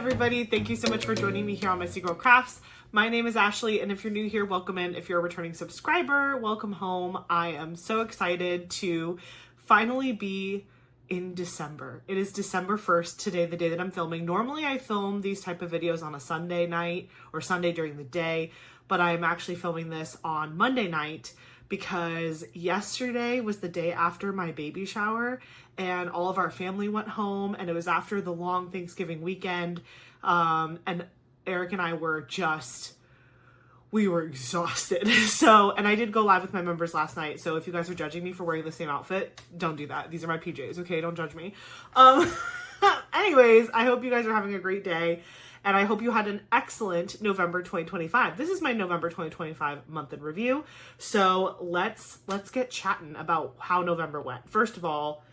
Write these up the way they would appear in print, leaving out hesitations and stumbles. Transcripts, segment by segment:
everybody. Thank you so much for joining me here on Messy Girl Crafts. My name is Ashley, and if you're new here, welcome in. If you're a returning subscriber, welcome home. I am so excited to finally be in December. It is December 1st today, the day that I'm filming. Normally I film these type of videos on a Sunday night or Sunday during the day, but I am actually filming this on Monday night because yesterday was the day after my baby shower and all of our family went home, and it was after the long Thanksgiving weekend. And Eric and I were we were exhausted. And I did go live with my members last night. So if you guys are judging me for wearing the same outfit, don't do that. These are my PJs, okay? Don't judge me. Anyways, I hope you guys are having a great day. And I hope you had an excellent November 2025. This is my November 2025 month in review. So let's get chatting about how November went. First of all,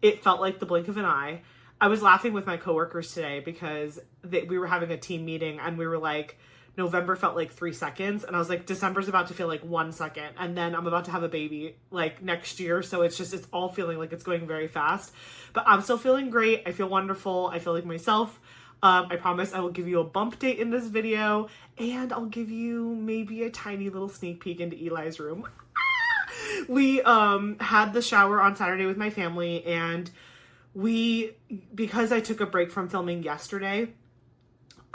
it felt like the blink of an eye. I was laughing with my coworkers today because we were having a team meeting and we were like, November felt like 3 seconds. And I was like, December's about to feel like 1 second. And then I'm about to have a baby like next year. So it's all feeling like it's going very fast. But I'm still feeling great. I feel wonderful. I feel like myself. I promise I will give you a bump date in this video, and I'll give you maybe a tiny little sneak peek into Eli's room. We had the shower on Saturday with my family, and because I took a break from filming yesterday,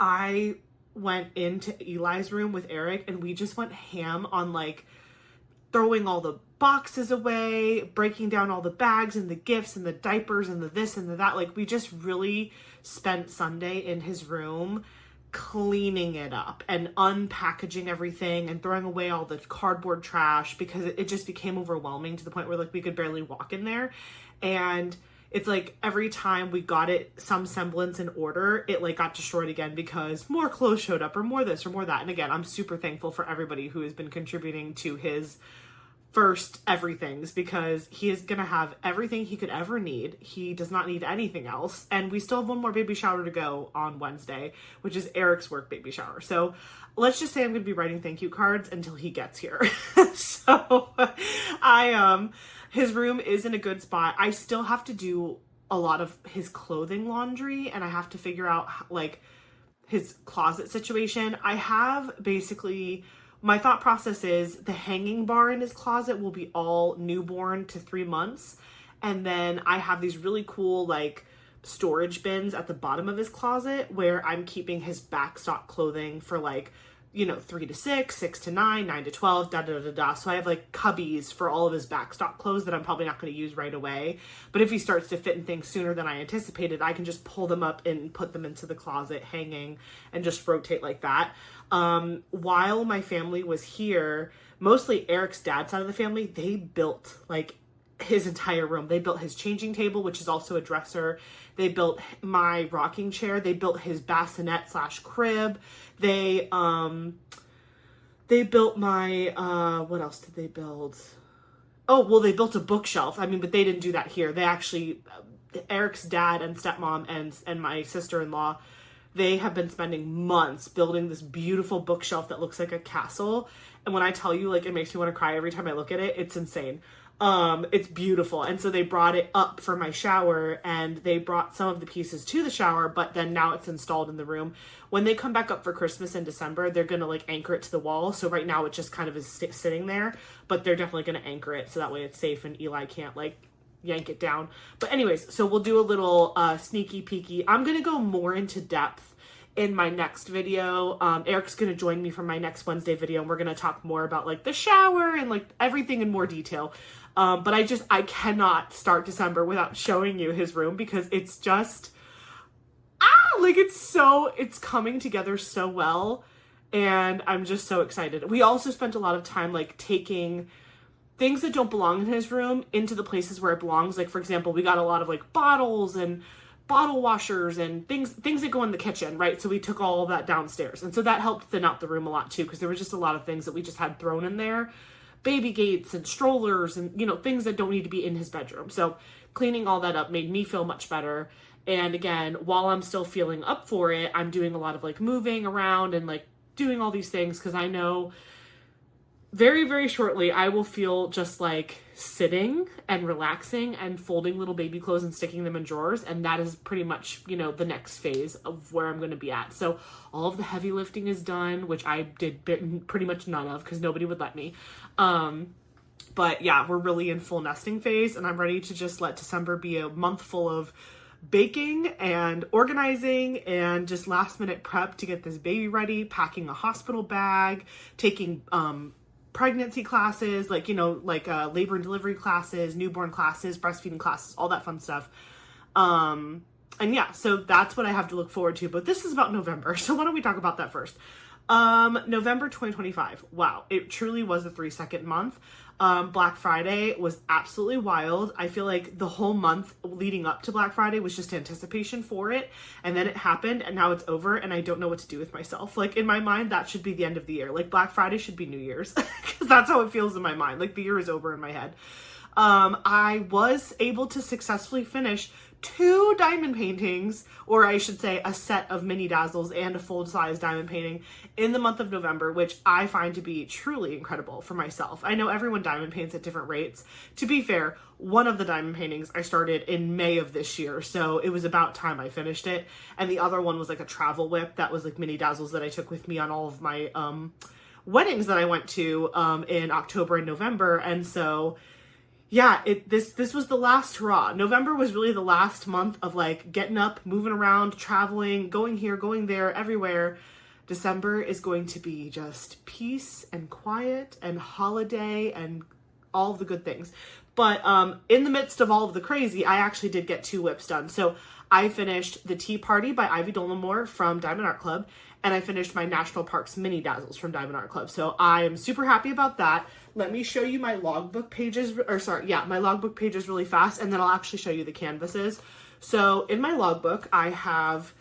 I went into Eli's room with Eric, and we just went ham on like throwing all the boxes away, breaking down all the bags and the gifts and the diapers and the this and the that. Like, we just really spent Sunday in his room cleaning it up and unpackaging everything and throwing away all the cardboard trash because it just became overwhelming to the point where like we could barely walk in there. And it's like every time we got it some semblance in order, it like got destroyed again because more clothes showed up or more this or more that. And again, I'm super thankful for everybody who has been contributing to his first everythings, because he is going to have everything he could ever need. He does not need anything else. And we still have one more baby shower to go on Wednesday, which is Eric's work baby shower. So let's just say I'm going to be writing thank you cards until he gets here. So his room is in a good spot. I still have to do a lot of his clothing laundry, and I have to figure out like his closet situation. I have basically, my thought process is the hanging bar in his closet will be all newborn to 3 months. And then I have these really cool like storage bins at the bottom of his closet where I'm keeping his backstock clothing for like, 3 to 6, 6 to 9, 9 to 12, da da da da. So I have like cubbies for all of his backstock clothes that I'm probably not going to use right away. But if he starts to fit in things sooner than I anticipated, I can just pull them up and put them into the closet hanging and just rotate like that. While my family was here, mostly Eric's dad's side of the family, they built like his entire room. They built his changing table, which is also a dresser. They built my rocking chair. They built his bassinet / crib. They built my, what else did they build? Oh, well, they built a bookshelf. I mean, but they didn't do that here. They actually, Eric's dad and stepmom and my sister-in-law, they have been spending months building this beautiful bookshelf that looks like a castle. And when I tell you, like, it makes me want to cry every time I look at it, it's insane. It's beautiful. And so they brought it up for my shower, and they brought some of the pieces to the shower, but then now it's installed in the room. When they come back up for Christmas in December, they're going to like anchor it to the wall. So right now it just kind of is sitting there, but they're definitely going to anchor it so that way it's safe and Eli can't like yank it down. But anyways, so we'll do a little sneaky peeky. I'm going to go more into depth in my next video. Eric's going to join me for my next Wednesday video, and we're going to talk more about like the shower and like everything in more detail. But I cannot start December without showing you his room because it's just, like it's coming together so well. And I'm just so excited. We also spent a lot of time like taking things that don't belong in his room into the places where it belongs. Like, for example, we got a lot of like bottles and bottle washers and things that go in the kitchen, right? So we took all of that downstairs. And so that helped thin out the room a lot too, because there was just a lot of things that we just had thrown in there. Baby gates and strollers and, things that don't need to be in his bedroom. So cleaning all that up made me feel much better. And again, while I'm still feeling up for it, I'm doing a lot of like moving around and like doing all these things because I know very, very shortly, I will feel just like sitting and relaxing and folding little baby clothes and sticking them in drawers. And that is pretty much, you know, the next phase of where I'm going to be at. So all of the heavy lifting is done, which I did pretty much none of because nobody would let me. But yeah, we're really in full nesting phase, and I'm ready to just let December be a month full of baking and organizing and just last minute prep to get this baby ready, packing a hospital bag, taking pregnancy classes, like, you know, like labor and delivery classes, newborn classes, breastfeeding classes, all that fun stuff. And yeah, so that's what I have to look forward to. But this is about November, so why don't we talk about that first? November 2025. Wow, it truly was a 3-second month. Black Friday was absolutely wild. I feel like the whole month leading up to Black Friday was just anticipation for it. And then it happened and now it's over and I don't know what to do with myself. Like in my mind, that should be the end of the year. Like Black Friday should be New Year's because that's how it feels in my mind. Like the year is over in my head. I was able to successfully finish 2 diamond paintings, or I should say a set of mini dazzles and a full-size diamond painting in the month of November, which I find to be truly incredible for myself. I know everyone diamond paints at different rates. To be fair, one of the diamond paintings I started in May of this year, so it was about time I finished it. And the other one was like a travel whip that was like mini dazzles that I took with me on all of my weddings that I went to in October and November. And so yeah, this was the last hurrah. November was really the last month of like getting up, moving around, traveling, going here, going there, everywhere. December is going to be just peace and quiet and holiday and all of the good things. But in the midst of all of the crazy, I actually did get 2 whips done. So I finished the Tea Party by Ivy Dollamore from Diamond Art Club, and I finished my National Parks Mini Dazzles from Diamond Art Club. So I am super happy about that. Let me show you my logbook pages, my logbook pages really fast, and then I'll actually show you the canvases. So in my logbook, I have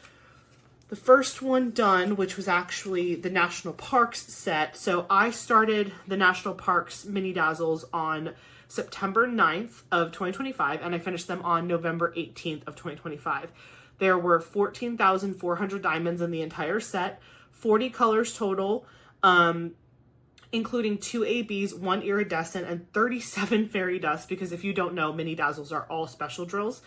the first one done, which was actually the National Parks set. So I started the National Parks Mini Dazzles on September 9th of 2025, and I finished them on November 18th of 2025. There were 14,400 diamonds in the entire set, 40 colors total, including 2 ABs, 1 iridescent, and 37 fairy dust, because if you don't know, mini dazzles are all special drills.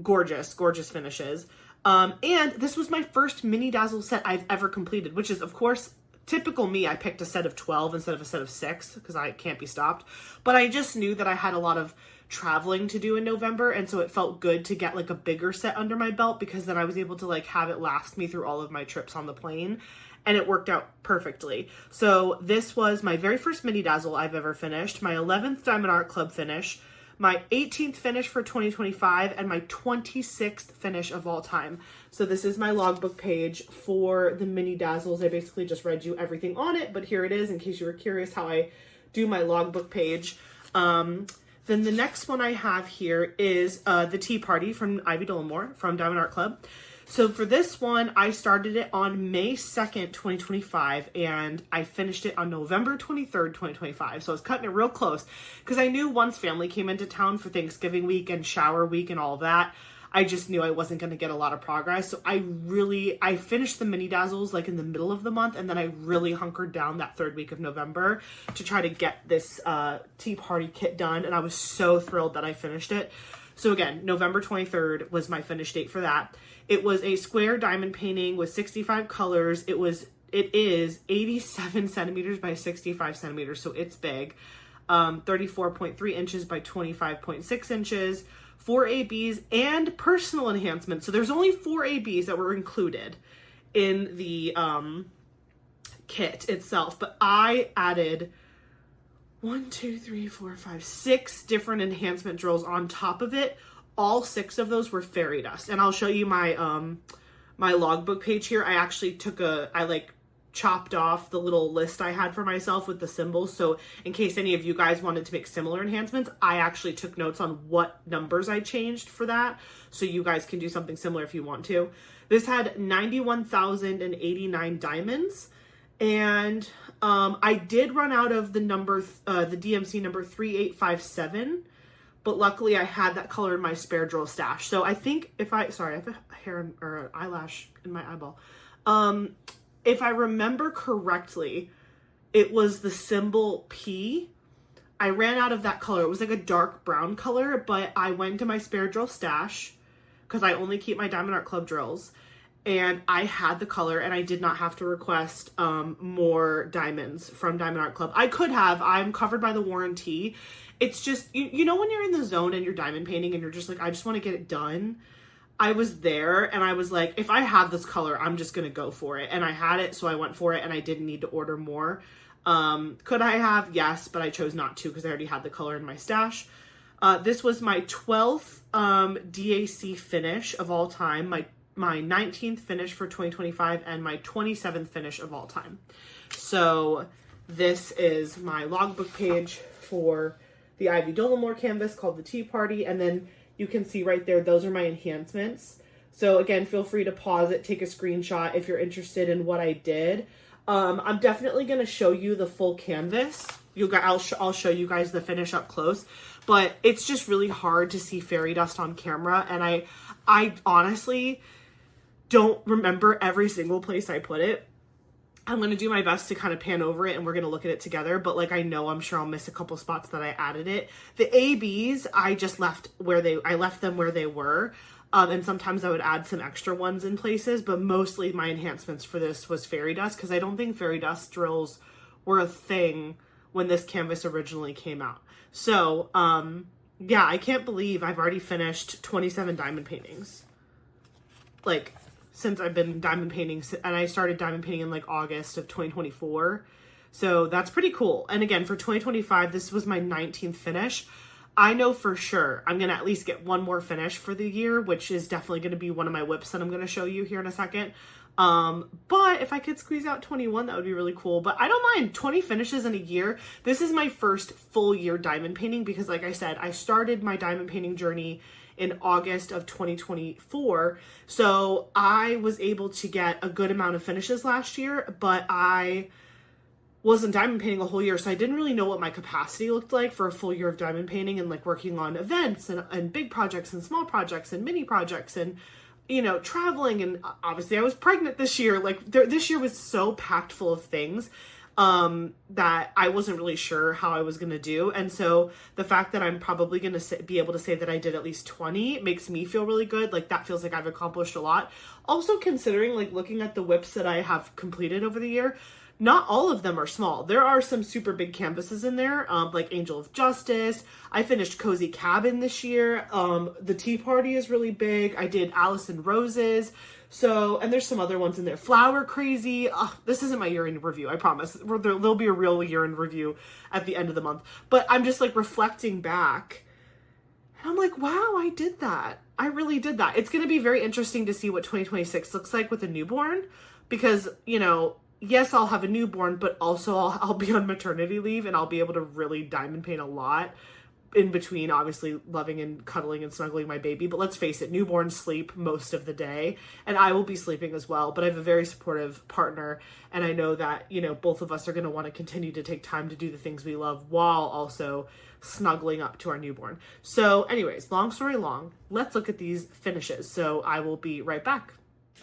Gorgeous, gorgeous finishes. And this was my first mini dazzle set I've ever completed, which is, of course, typical me. I picked a set of 12 instead of a set of 6 because I can't be stopped. But I just knew that I had a lot of traveling to do in November, and so it felt good to get like a bigger set under my belt, because then I was able to like have it last me through all of my trips on the plane, and it worked out perfectly. So this was my very first mini dazzle I've ever finished, my 11th Diamond Art Club finish, my 18th finish for 2025, and my 26th finish of all time. So this is my logbook page for the mini dazzles. I basically just read you everything on it, but here it is in case you were curious how I do my logbook page. Then the next one I have here is the Tea Party from Ivy Dollamore from Diamond Art Club. So for this one, I started it on May 2nd, 2025, and I finished it on November 23rd, 2025. So I was cutting it real close because I knew once family came into town for Thanksgiving week and shower week and all of that, I just knew I wasn't going to get a lot of progress. So I finished the mini dazzles like in the middle of the month, and then I really hunkered down that 3rd week of November to try to get this Tea Party kit done. And I was so thrilled that I finished it. So again, November 23rd was my finish date for that. It was a square diamond painting with 65 colors. It is 87 centimeters by 65 centimeters. So it's big. 34.3 inches by 25.6 inches. 4 ABs and personal enhancements. So there's only 4 ABs that were included in the kit itself, but I added 6 different enhancement drills on top of it. All 6 of those were fairy dust, and I'll show you my my logbook page here. I actually chopped off the little list I had for myself with the symbols. So in case any of you guys wanted to make similar enhancements, I actually took notes on what numbers I changed for that. So you guys can do something similar if you want to. This had 91,089 diamonds. And I did run out of the number, the DMC number 3857. But luckily I had that color in my spare drill stash. So I think I have a hair or an eyelash in my eyeball. If I remember correctly, It was the symbol P. I ran out of that color. It was like a dark brown color, but I went to my spare drill stash because I only keep my Diamond Art Club drills, and I had the color, and I did not have to request more diamonds from Diamond Art Club. I could have. I'm covered by the warranty. It's just, you know when you're in the zone and you're diamond painting and you're just like, I just want to get it done? I was there and I was like, if I have this color, I'm just going to go for it. And I had it, so I went for it, and I didn't need to order more. Could I have? Yes, but I chose not to because I already had the color in my stash. This was my 12th DAC finish of all time, my 19th finish for 2025, and my 27th finish of all time. So this is my logbook page for the Ivy Dollamore canvas called the Tea Party, and then you can see right there, those are my enhancements. So again, feel free to pause it, take a screenshot if you're interested in what I did. I'm definitely going to show you the full canvas. I'll show you guys the finish up close, but it's just really hard to see fairy dust on camera, and I honestly don't remember every single place I put it. I'm going to do my best to kind of pan over it, and we're going to look at it together, but like, I'm sure I'll miss a couple spots that I added it. The ABs, I just left them where they were. And sometimes I would add some extra ones in places, but mostly my enhancements for this was fairy dust, because I don't think fairy dust drills were a thing when this canvas originally came out. So, yeah, I can't believe I've already finished 27 diamond paintings. Like, since I've been diamond painting, and I started diamond painting in like August of 2024. So that's pretty cool. And again, for 2025, this was my 19th finish. I know for sure I'm going to at least get one more finish for the year, which is definitely going to be one of my whips that I'm going to show you here in a second. But if I could squeeze out 21, that would be really cool. But I don't mind 20 finishes in a year. This is my first full year diamond painting because, like I said, I started my diamond painting journey in August of 2024. So I was able to get a good amount of finishes last year, but I wasn't diamond painting a whole year, so I didn't really know what my capacity looked like for a full year of diamond painting and like working on events and big projects and small projects and mini projects and, you know, traveling. And obviously I was pregnant this year. Like this year was so packed full of things that I wasn't really sure how I was going to do. And so the fact that I'm probably going to be able to say that I did at least 20 makes me feel really good. Like that feels like I've accomplished a lot. Also considering like looking at the whips that I have completed over the year, not all of them are small. There are some super big canvases in there, like Angel of Justice. I finished Cozy Cabin this year. The Tea Party is really big. I did Alice in Roses. So, and there's some other ones in there. Flower Crazy. This isn't my year in review, I promise. There'll be a real year in review at the end of the month. But I'm just like reflecting back. And I'm like, wow, I did that. I really did that. It's going to be very interesting to see what 2026 looks like with a newborn. Because, you know, yes, I'll have a newborn, but also I'll be on maternity leave and I'll be able to really diamond paint a lot in between, obviously loving and cuddling and snuggling my baby. But let's face it, newborns sleep most of the day and I will be sleeping as well. But I have a very supportive partner and I know that, you know, both of us are going to want to continue to take time to do the things we love while also snuggling up to our newborn. So anyways, long story long, let's look at these finishes. So I will be right back.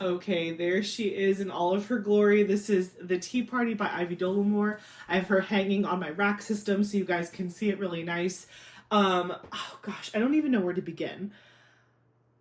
Okay, there she is in all of her glory. This is the Tea Party by Ivy Dollamore. I have her hanging on my rack system so you guys can see it really nice. Oh gosh, I don't even know where to begin.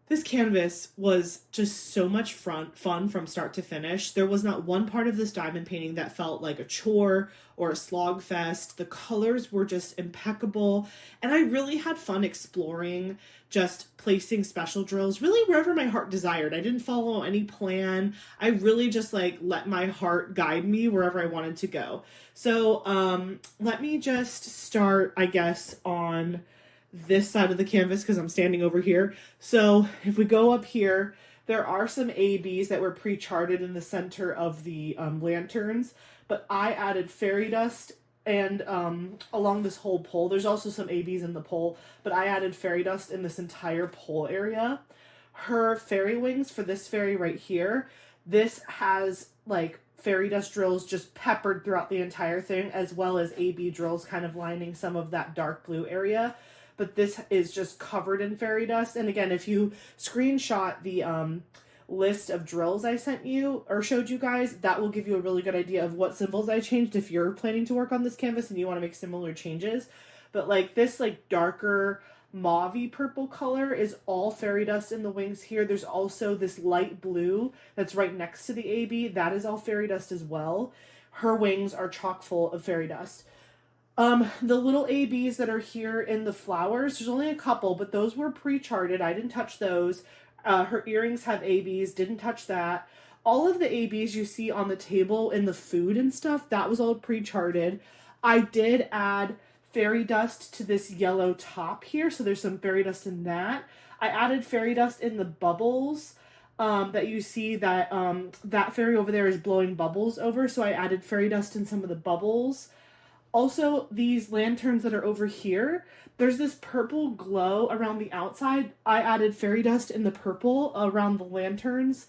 This canvas was just so much fun from start to finish. There was not one part of this diamond painting that felt like a chore or a slog fest. The colors were just impeccable. And I really had fun exploring just placing special drills really wherever my heart desired. I didn't follow any plan. I really just like let my heart guide me wherever I wanted to go. So let me just start, I guess, on this side of the canvas because I'm standing over here. So if we go up here, there are some ABs that were pre-charted in the center of the lanterns, but I added fairy dust and along this whole pole. There's also some ABs in the pole, but I added fairy dust in this entire pole area. Her fairy wings for this fairy right here, this has like fairy dust drills just peppered throughout the entire thing, as well as AB drills kind of lining some of that dark blue area. But this is just covered in fairy dust. And again, if you screenshot the list of drills I sent you or showed you guys. That will give you a really good idea of what symbols I changed if you're planning to work on this canvas and you want to make similar changes. But like this like darker mauvey purple color is all fairy dust in the wings here. There's also this light blue that's right next to the AB. That is all fairy dust as well. Her wings are chock full of fairy dust. The little ABs that are here in the flowers, there's only a couple, but those were pre-charted. I didn't touch those. Her earrings have ABs, didn't touch that. All of the ABs you see on the table in the food and stuff, that was all pre-charted. I did add fairy dust to this yellow top here, so there's some fairy dust in that. I added fairy dust in the bubbles that you see that that fairy over there is blowing bubbles over, so I added fairy dust in some of the bubbles. Also, these lanterns that are over here, there's this purple glow around the outside. I added fairy dust in the purple around the lanterns.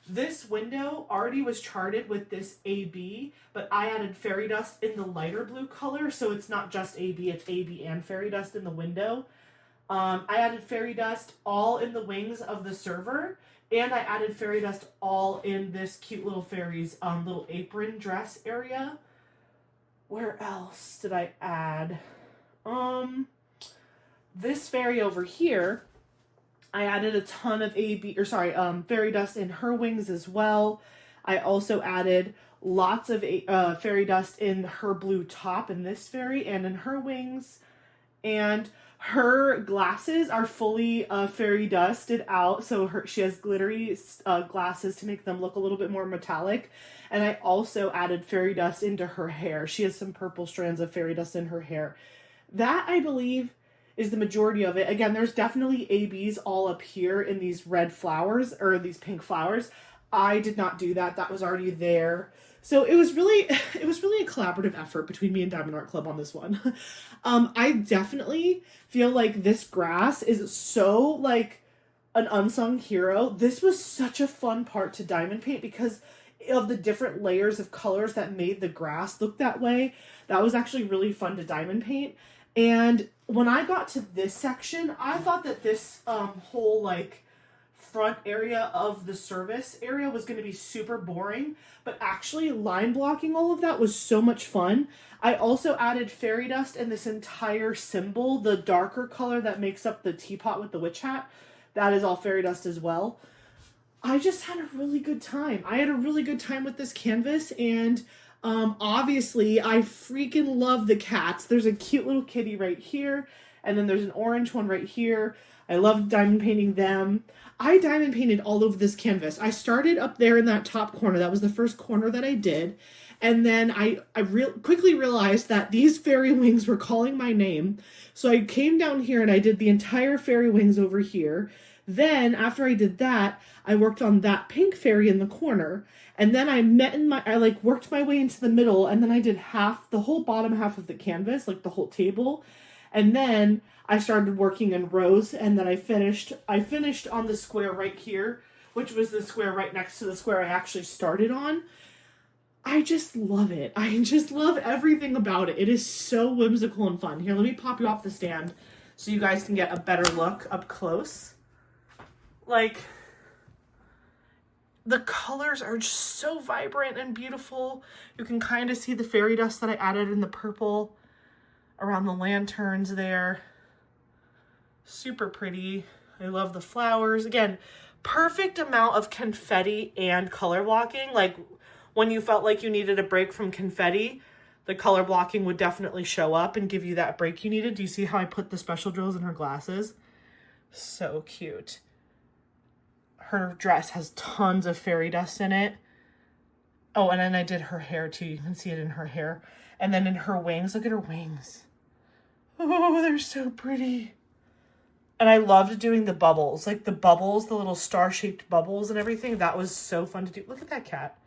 This window already was charted with this AB, but I added fairy dust in the lighter blue color, so it's not just AB, it's AB and fairy dust in the window. I added fairy dust all in the wings of the server, and I added fairy dust all in this cute little fairy's little apron dress area. Where else did I add? This fairy over here, I added a ton of fairy dust in her wings as well. I also added lots of fairy dust in her blue top in this fairy and in her wings. And her glasses are fully fairy dusted out, so she has glittery glasses to make them look a little bit more metallic. And I also added fairy dust into her hair. She has some purple strands of fairy dust in her hair. That, I believe, is the majority of it. Again, there's definitely ABs all up here in these red flowers, or these pink flowers. I did not do that. That was already there. So it was really a collaborative effort between me and Diamond Art Club on this one. I definitely feel like this grass is so like an unsung hero. This was such a fun part to diamond paint because of the different layers of colors that made the grass look that way. That was actually really fun to diamond paint. And when I got to this section, I thought that this whole like front area of the service area was going to be super boring, but actually line blocking all of that was so much fun. I also added fairy dust in this entire symbol, the darker color that makes up the teapot with the witch hat. That is all fairy dust as well. I just had a really good time. I had a really good time with this canvas, and obviously I freaking love the cats. There's a cute little kitty right here, and then there's an orange one right here. I love diamond painting them. I diamond painted all over this canvas. I started up there in that top corner. That was the first corner that I did. And then I quickly realized that these fairy wings were calling my name. So I came down here and I did the entire fairy wings over here. Then after I did that, I worked on that pink fairy in the corner. And then I worked my way into the middle, and then I did the whole bottom half of the canvas, like the whole table. And then I started working in rows, and then I finished on the square right here, which was the square right next to the square I actually started on. I just love it. I just love everything about it. It is so whimsical and fun. Here, let me pop you off the stand so you guys can get a better look up close. Like, the colors are just so vibrant and beautiful. You can kind of see the fairy dust that I added in the purple around the lanterns there. Super pretty. I love the flowers. Again, perfect amount of confetti and color blocking. Like, when you felt like you needed a break from confetti, the color blocking would definitely show up and give you that break you needed. Do you see how I put the special drills in her glasses? So cute. Her dress has tons of fairy dust in it. Oh, and then I did her hair too. You can see it in her hair. And then in her wings, look at her wings. Oh, they're so pretty. And I loved doing the bubbles, like the bubbles, the little star-shaped bubbles and everything. That was so fun to do. Look at that cat.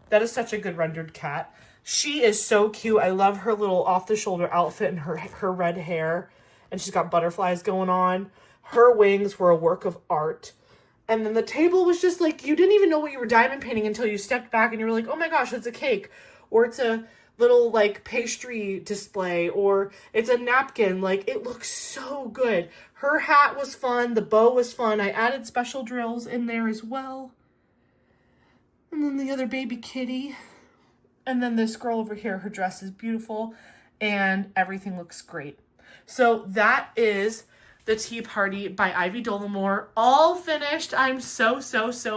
That is such a good rendered cat. She is so cute. I love her little off-the-shoulder outfit and her red hair. And she's got butterflies going on. Her wings were a work of art. And then the table was just like, you didn't even know what you were diamond painting until you stepped back and you were like, oh my gosh, it's a cake. Or it's a little like pastry display, or it's a napkin. Like, it looks so good. Her hat was fun. The bow was fun. I added special drills in there as well. And then the other baby kitty. And then this girl over here, her dress is beautiful and everything looks great. So that is the Tea Party by Ivy Dollamore, all finished. I'm so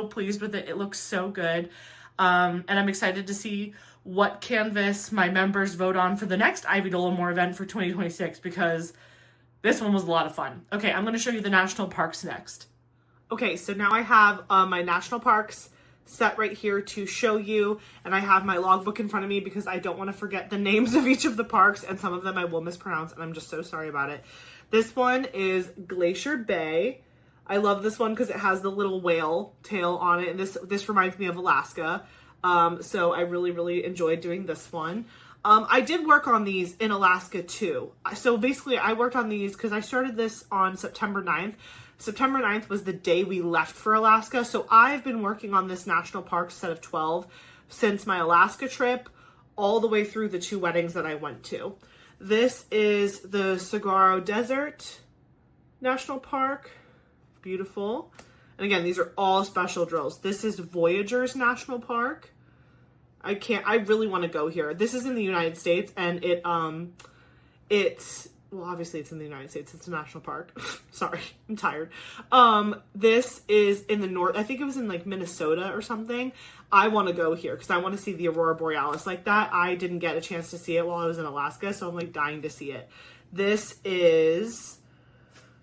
pleased with it. It looks so good. And I'm excited to see what canvas my members vote on for the next Ivy Dollamore event for 2026, because this one was a lot of fun. Okay, I'm going to show you the national parks next. Okay, so now I have my national parks set right here to show you, and I have my logbook in front of me because I don't want to forget the names of each of the parks, and some of them I will mispronounce, and I'm just so sorry about it. This one is Glacier Bay. I love this one because it has the little whale tail on it, and this reminds me of Alaska. So I really enjoyed doing this one. I did work on these in Alaska too. So basically I worked on these because I started this on September 9th. September 9th was the day we left for Alaska. So I've been working on this national park set of 12 since my Alaska trip, all the way through the 2 weddings that I went to. This is the Saguaro Desert National Park. Beautiful. And again, these are all special drills. This is Voyageurs National Park. I really want to go here. This is in the United States, and well, obviously it's in the United States. It's a national park. Sorry, I'm tired. This is in the north. I think it was in like Minnesota or something. I want to go here because I want to see the Aurora Borealis like that. I didn't get a chance to see it while I was in Alaska, so I'm like dying to see it. This is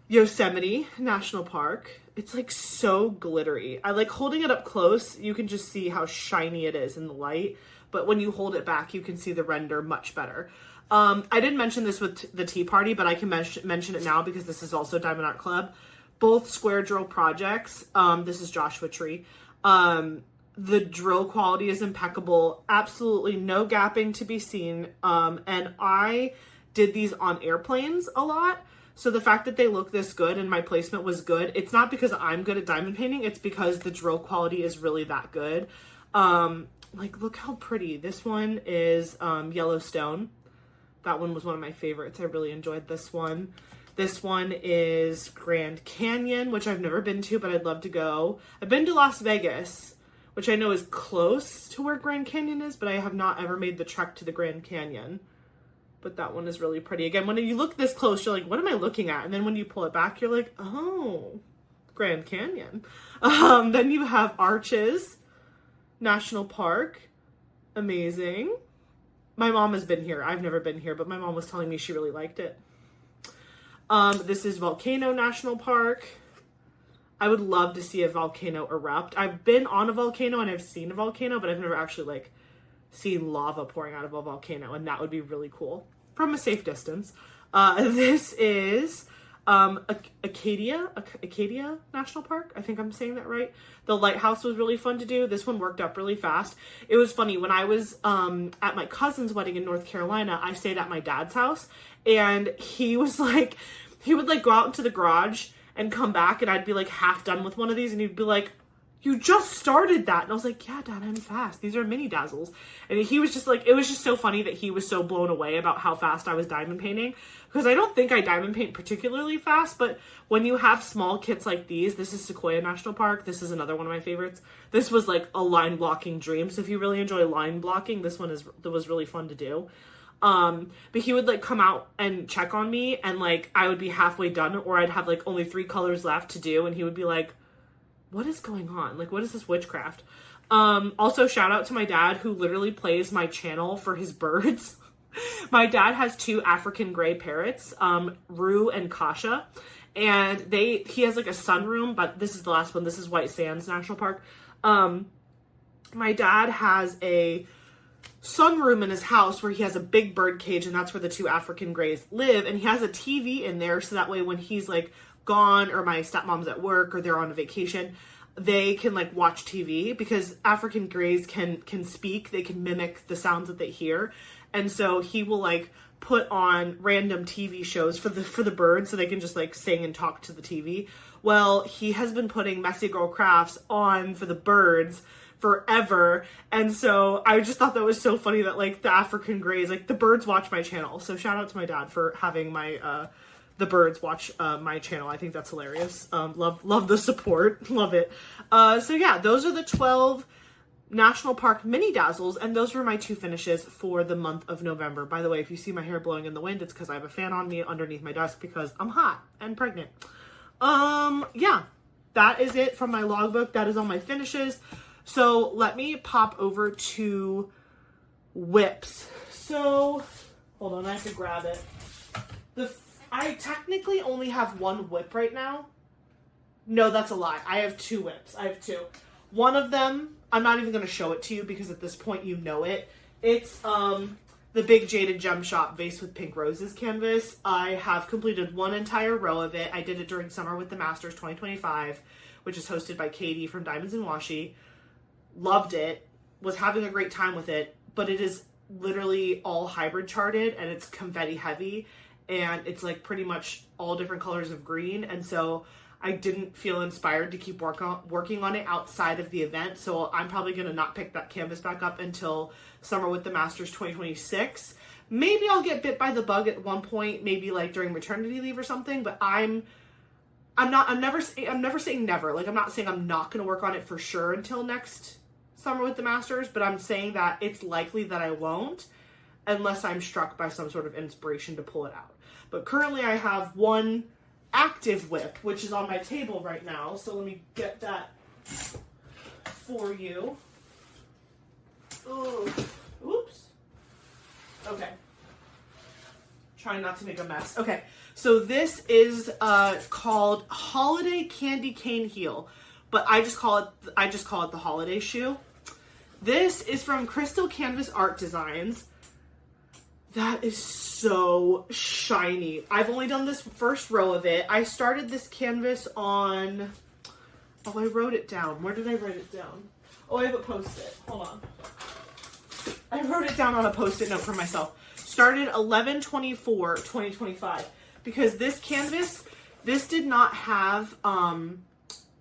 Yosemite National Park. It's like so glittery. I like holding it up close. You can just see how shiny it is in the light, but when you hold it back, you can see the render much better. I didn't mention this with the Tea Party, but I can mention it now because this is also Diamond Art Club. Both square drill projects. This is Joshua Tree. The drill quality is impeccable. Absolutely no gapping to be seen. And I did these on airplanes a lot. So the fact that they look this good and my placement was good, it's not because I'm good at diamond painting. It's because the drill quality is really that good. Like, look how pretty. This one is Yellowstone. That one was one of my favorites. I really enjoyed this one. This one is Grand Canyon, which I've never been to, but I'd love to go. I've been to Las Vegas, which I know is close to where Grand Canyon is, but I have not ever made the trek to the Grand Canyon. But that one is really pretty. Again, when you look this close, you're like, what am I looking at? And then when you pull it back, you're like, oh, Grand Canyon. Then you have Arches National Park. Amazing. My mom has been here. I've never been here, but my mom was telling me she really liked it. This is Volcano National Park. I would love to see a volcano erupt. I've been on a volcano and I've seen a volcano, but I've never actually like seen lava pouring out of a volcano, and that would be really cool from a safe distance. This is Acadia National Park. I think I'm saying that right. The lighthouse was really fun to do. This one worked up really fast. It was funny. When I was at my cousin's wedding in North Carolina, I stayed at my dad's house, and he was like, he would like go out into the garage and come back, and I'd be like half done with one of these, and he'd be like, you just started that. And I was like, yeah, Dad, I'm fast. These are mini dazzles. And he was just like, it was just so funny that he was so blown away about how fast I was diamond painting. Because I don't think I diamond paint particularly fast, but when you have small kits like these, this is Sequoia National Park. This is another one of my favorites. This was like a line blocking dream. So if you really enjoy line blocking, this one was really fun to do. But he would like come out and check on me, and like I would be halfway done, or I'd have like only 3 colors left to do, and he would be like, what is going on? Like, what is this witchcraft? Also, shout out to my dad, who literally plays my channel for his birds. My dad has 2 African gray parrots, Rue and Kasha, and he has like a sunroom, but this is the last one. This is White Sands National Park. My dad has a sunroom in his house where he has a big bird cage, and that's where the 2 African grays live, and he has a TV in there, so that way when he's like gone, or my stepmom's at work, or they're on a vacation, they can like watch TV, because African grays can speak. They can mimic the sounds that they hear, and so he will like put on random TV shows for the birds, so they can just like sing and talk to the TV. Well, he has been putting Messy Girl Crafts on for the birds forever. And so I just thought that was so funny that like the African grays, like the birds watch my channel. So shout out to my dad for having my, the birds watch my channel. I think that's hilarious. Love the support. Love it. So yeah, those are the 12 National Park mini dazzles, and those were my 2 finishes for the month of November. By the way, if you see my hair blowing in the wind, it's because I have a fan on me underneath my desk because I'm hot and pregnant. Yeah, that is it from my logbook. That is all my finishes. So let me pop over to whips. So hold on, I have to grab it. I technically only have 1 whip right now. No, that's a lie. I have 2 whips. I have 2. One of them, I'm not even going to show it to you because at this point you know it. It's the Big Jaded Gem Shop Vase with Pink Roses canvas. I have completed 1 entire row of it. I did it during Summer with the Masters 2025, which is hosted by Katie from Diamonds and Washi. Loved it. Was having a great time with it. But it is literally all hybrid charted and it's confetti heavy. And it's like pretty much all different colors of green. And so I didn't feel inspired to keep working on it outside of the event. So I'm probably going to not pick that canvas back up until Summer with the Masters 2026. Maybe I'll get bit by the bug at one point, maybe like during maternity leave or something, but I'm never saying never. Like I'm not saying I'm not going to work on it for sure until next Summer with the Masters, but I'm saying that it's likely that I won't unless I'm struck by some sort of inspiration to pull it out. But currently I have 1 active whip, which is on my table right now. So let me get that for you. Oh, oops. Okay. Trying not to make a mess. Okay. So this is called Holiday Candy Cane Heel, but I just call it the holiday shoe. This is from Crystal Canvas Art Designs. That is so shiny. I've only done this first row of it. I started this canvas on... Oh, I wrote it down. Where did I write it down? Oh, I have a Post-it. Hold on. I wrote it down on a Post-it note for myself. Started 11/24/2025. Because this canvas, this did not have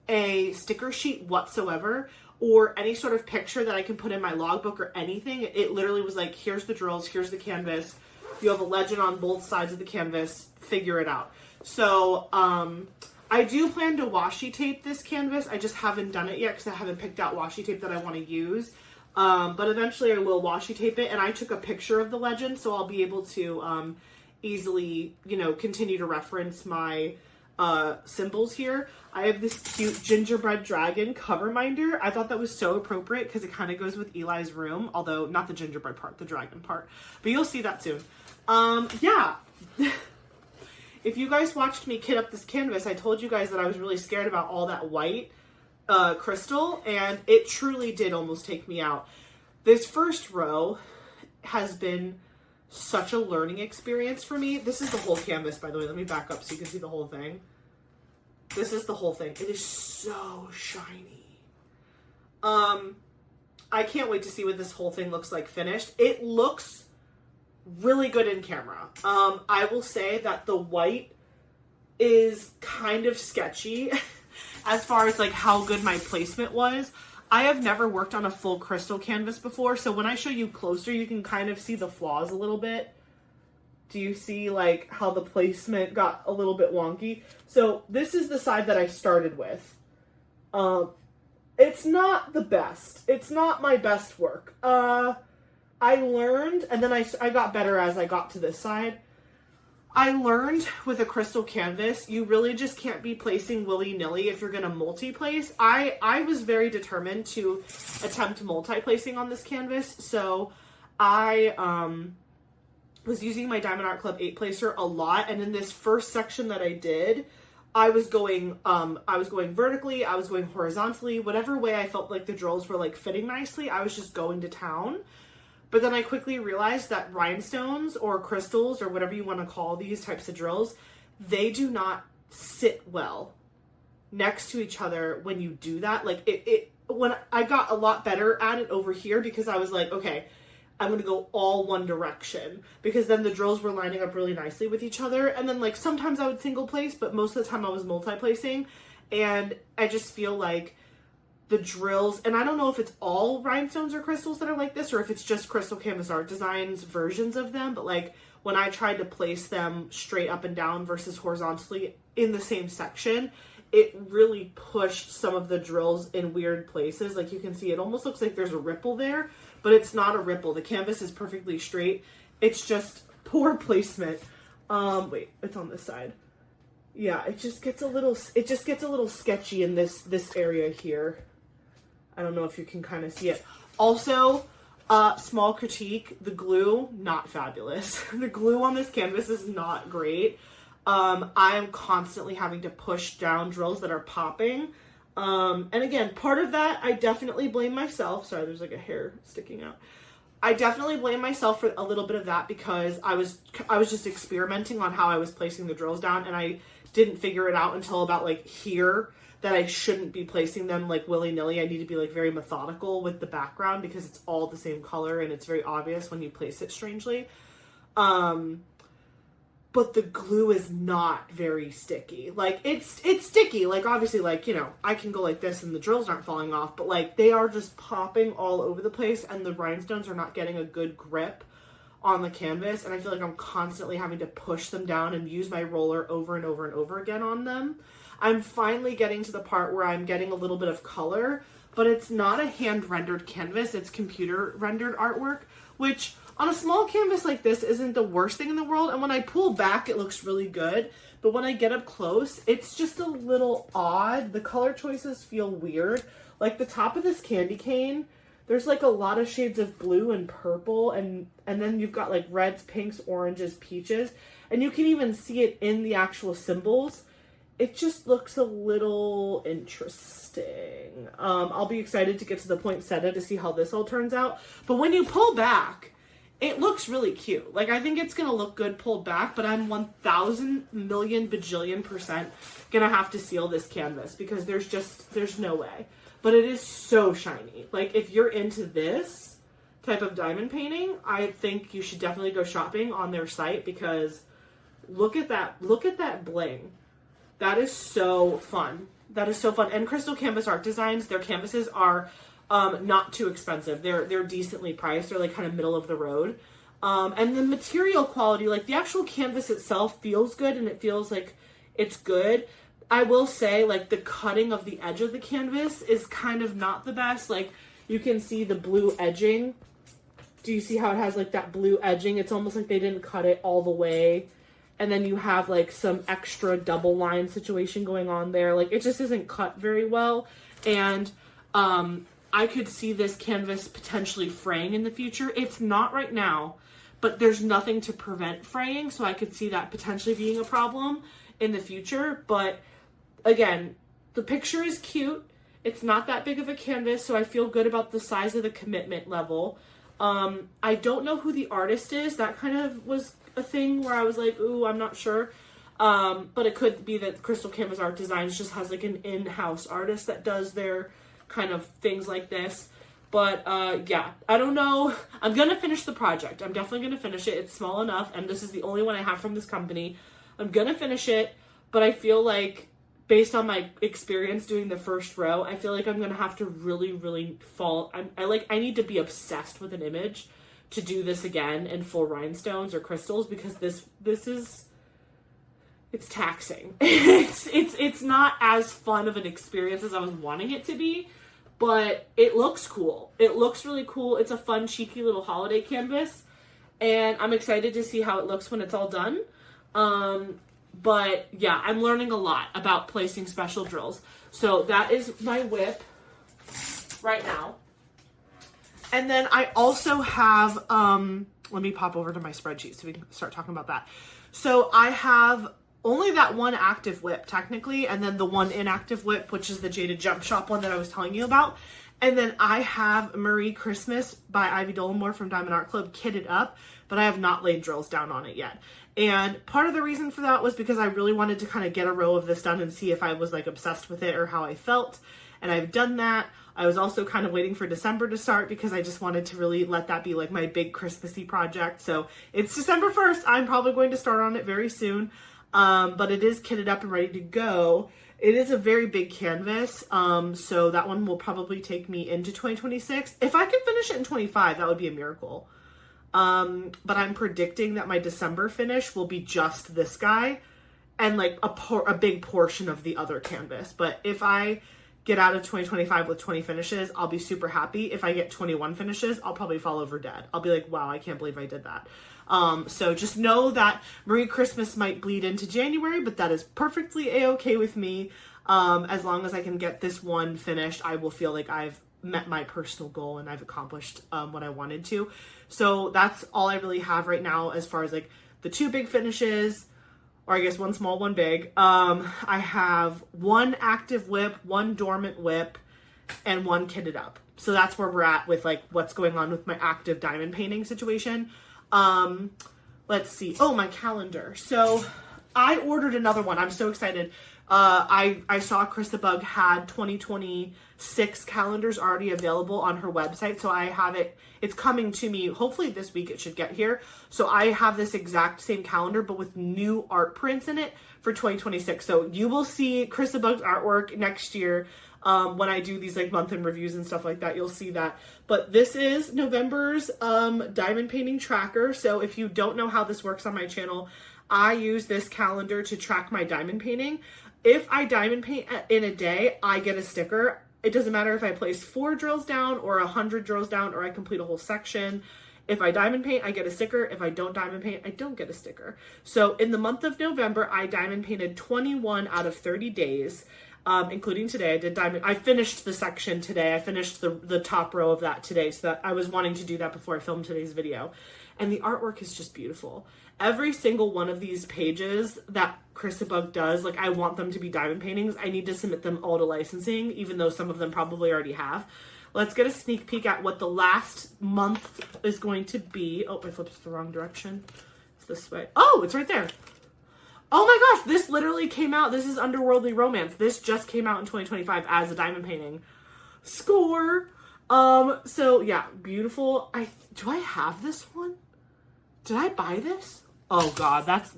a sticker sheet whatsoever, or any sort of picture that I can put in my logbook or anything. It literally was like, here's the drills, here's the canvas. You have a legend on both sides of the canvas, figure it out. So I do plan to washi tape this canvas. I just haven't done it yet because I haven't picked out washi tape that I want to use. But eventually I will washi tape it, and I took a picture of the legend, so I'll be able to easily, continue to reference my symbols here. I have this cute gingerbread dragon cover minder. I thought that was so appropriate because it kind of goes with Eli's room, although not the gingerbread part, the dragon part. But you'll see that soon. Yeah. If you guys watched me kit up this canvas, I told you guys that I was really scared about all that white crystal, and it truly did almost take me out. This first row has been such a learning experience for me. This is the whole canvas, by the way. Let me back up so you can see the whole thing. This is the whole thing. It is so shiny. I can't wait to see what this whole thing looks like finished. It looks really good in camera. I will say that the white is kind of sketchy as far as like how good my placement was. I have never worked on a full crystal canvas before, so when I show you closer, you can kind of see the flaws a little bit. Do you see like how the placement got a little bit wonky? So this is the side that I started with. It's not the best. It's not my best work. I learned, and then I got better as I got to this side. I learned with a crystal canvas, you really just can't be placing willy-nilly if you're going to multi-place. I was very determined to attempt multi-placing on this canvas, so I was using my Diamond Art Club 8-placer a lot, and in this first section that I did, I was going vertically, I was going horizontally, whatever way I felt like the drills were like fitting nicely, I was just going to town. But then I quickly realized that rhinestones or crystals or whatever you want to call these types of drills, they do not sit well next to each other when you do that. Like when I got a lot better at it over here because I was like, okay, I'm going to go all one direction, because then the drills were lining up really nicely with each other. And then like sometimes I would single place, but most of the time I was multi-placing. And I just feel like the drills, and I don't know if it's all rhinestones or crystals that are like this, or if it's just Crystal Canvas Art Designs versions of them, but like when I tried to place them straight up and down versus horizontally in the same section, it really pushed some of the drills in weird places. Like you can see, it almost looks like there's a ripple there, but it's not a ripple. The canvas is perfectly straight. It's just poor placement. Wait, it's on this side. Yeah, it just gets a little sketchy in this area here. I don't know if you can kind of see it. Also, small critique, the glue, not fabulous. The glue on this canvas is not great. I am constantly having to push down drills that are popping. And again, part of that, I definitely blame myself. Sorry, there's like a hair sticking out. I definitely blame myself for a little bit of that because I was just experimenting on how I was placing the drills down, and I didn't figure it out until about like here that I shouldn't be placing them like willy-nilly. I need to be like very methodical with the background because it's all the same color and it's very obvious when you place it strangely. But the glue is not very sticky. Like it's sticky. Like obviously, like, you know, I can go like this and the drills aren't falling off, but like they are just popping all over the place and the rhinestones are not getting a good grip on the canvas. And I feel like I'm constantly having to push them down and use my roller over and over and over again on them. I'm finally getting to the part where I'm getting a little bit of color, but it's not a hand-rendered canvas. It's computer-rendered artwork, which on a small canvas like this isn't the worst thing in the world. And when I pull back, it looks really good. But when I get up close, it's just a little odd. The color choices feel weird. Like the top of this candy cane, there's like a lot of shades of blue and purple. And then you've got like reds, pinks, oranges, peaches. And you can even see it in the actual symbols. It just looks a little interesting. I'll be excited to get to the poinsettia to see how this all turns out. But when you pull back, it looks really cute. Like, I think it's going to look good pulled back, but I'm 1,000 million bajillion % going to have to seal this canvas because there's no way. But it is so shiny. Like, if you're into this type of diamond painting, I think you should definitely go shopping on their site because look at that bling. That is so fun. That is so fun. And Crystal Canvas Art Designs, their canvases are not too expensive. They're decently priced. They're like kind of middle of the road. And the material quality, like the actual canvas itself feels good and it feels like it's good. I will say like the cutting of the edge of the canvas is kind of not the best. Like you can see the blue edging. Do you see how it has like that blue edging? It's almost like they didn't cut it all the way. And then you have like some extra double line situation going on there. Like it just isn't cut very well. And I could see this canvas potentially fraying in the future. It's not right now, but there's nothing to prevent fraying. So I could see that potentially being a problem in the future. But again, the picture is cute. It's not that big of a canvas. So I feel good about the size of the commitment level. I don't know who the artist is. That kind of was a thing where I was like, ooh, I'm not sure. But it could be that Crystal Canvas Art Designs just has like an in-house artist that does their kind of things like this. But yeah, I don't know. I'm going to finish the project. I'm definitely going to finish it. It's small enough. And this is the only one I have from this company. I'm going to finish it. But I feel like based on my experience doing the first row, I feel like I'm going to have to really, really fall. I need to be obsessed with an image to do this again in full rhinestones or crystals because this is, it's taxing. It's not as fun of an experience as I was wanting it to be, but it looks cool. It looks really cool. It's a fun, cheeky little holiday canvas, and I'm excited to see how it looks when it's all done. But yeah, I'm learning a lot about placing special drills. So that is my whip right now. And then I also have, let me pop over to my spreadsheet so we can start talking about that. So I have only that one active whip technically, and then the one inactive whip, which is the Jaded Jump Shop one that I was telling you about. And then I have Marie Christmas by Ivy Dollamore from Diamond Art Club kitted up, but I have not laid drills down on it yet. And part of the reason for that was because I really wanted to kind of get a row of this done and see if I was like obsessed with it or how I felt. And I've done that. I was also kind of waiting for December to start because I just wanted to really let that be like my big Christmassy project. So it's December 1st. I'm probably going to start on it very soon. But it is kitted up and ready to go. It is a very big canvas, so that one will probably take me into 2026. If I can finish it in 25, that would be a miracle. But I'm predicting that my December finish will be just this guy and like a big portion of the other canvas. But if I get out of 2025 with 20 finishes, I'll be super happy. If I get 21 finishes, I'll probably fall over dead. I'll be like, wow, I can't believe I did that. So just know that Marie Christmas might bleed into January, but that is perfectly a-okay with me. As long as I can get this one finished, I will feel like I've met my personal goal and I've accomplished what I wanted to. So that's all I really have right now as far as like the 2 big finishes, or I guess 1 small, 1 big. I have 1 active whip, 1 dormant whip, and 1 kitted up. So that's where we're at with like what's going on with my active diamond painting situation. Let's see. Oh, my calendar. So I ordered another one. I'm so excited. I saw Krista Bug had 2026 calendars already available on her website. So I have it. It's coming to me. Hopefully this week it should get here. So I have this exact same calendar, but with new art prints in it for 2026. So you will see Krista Bug's artwork next year. When I do these like month in reviews and stuff like that, you'll see that. But this is November's diamond painting tracker. So if you don't know how this works on my channel, I use this calendar to track my diamond painting. If I diamond paint in a day, I get a sticker. It doesn't matter if I place 4 drills down or 100 drills down or I complete a whole section. If I diamond paint, I get a sticker. If I don't diamond paint, I don't get a sticker. So in the month of November, I diamond painted 21 out of 30 days. Including today. I finished the section today. I finished the top row of that today, so that I was wanting to do that before I filmed today's video. And the artwork is just beautiful. Every single one of these pages that Krista Bug does, like I want them to be diamond paintings. I need to submit them all to licensing, even though some of them probably already have. Let's get a sneak peek at what the last month is going to be. Oh, I flipped the wrong direction. It's this way. Oh, it's right there. Oh my gosh, this literally came out. This is Underworldly Romance. This just came out in 2025 as a diamond painting. Score! So yeah, beautiful. Do I have this one? Did I buy this? Oh god, that's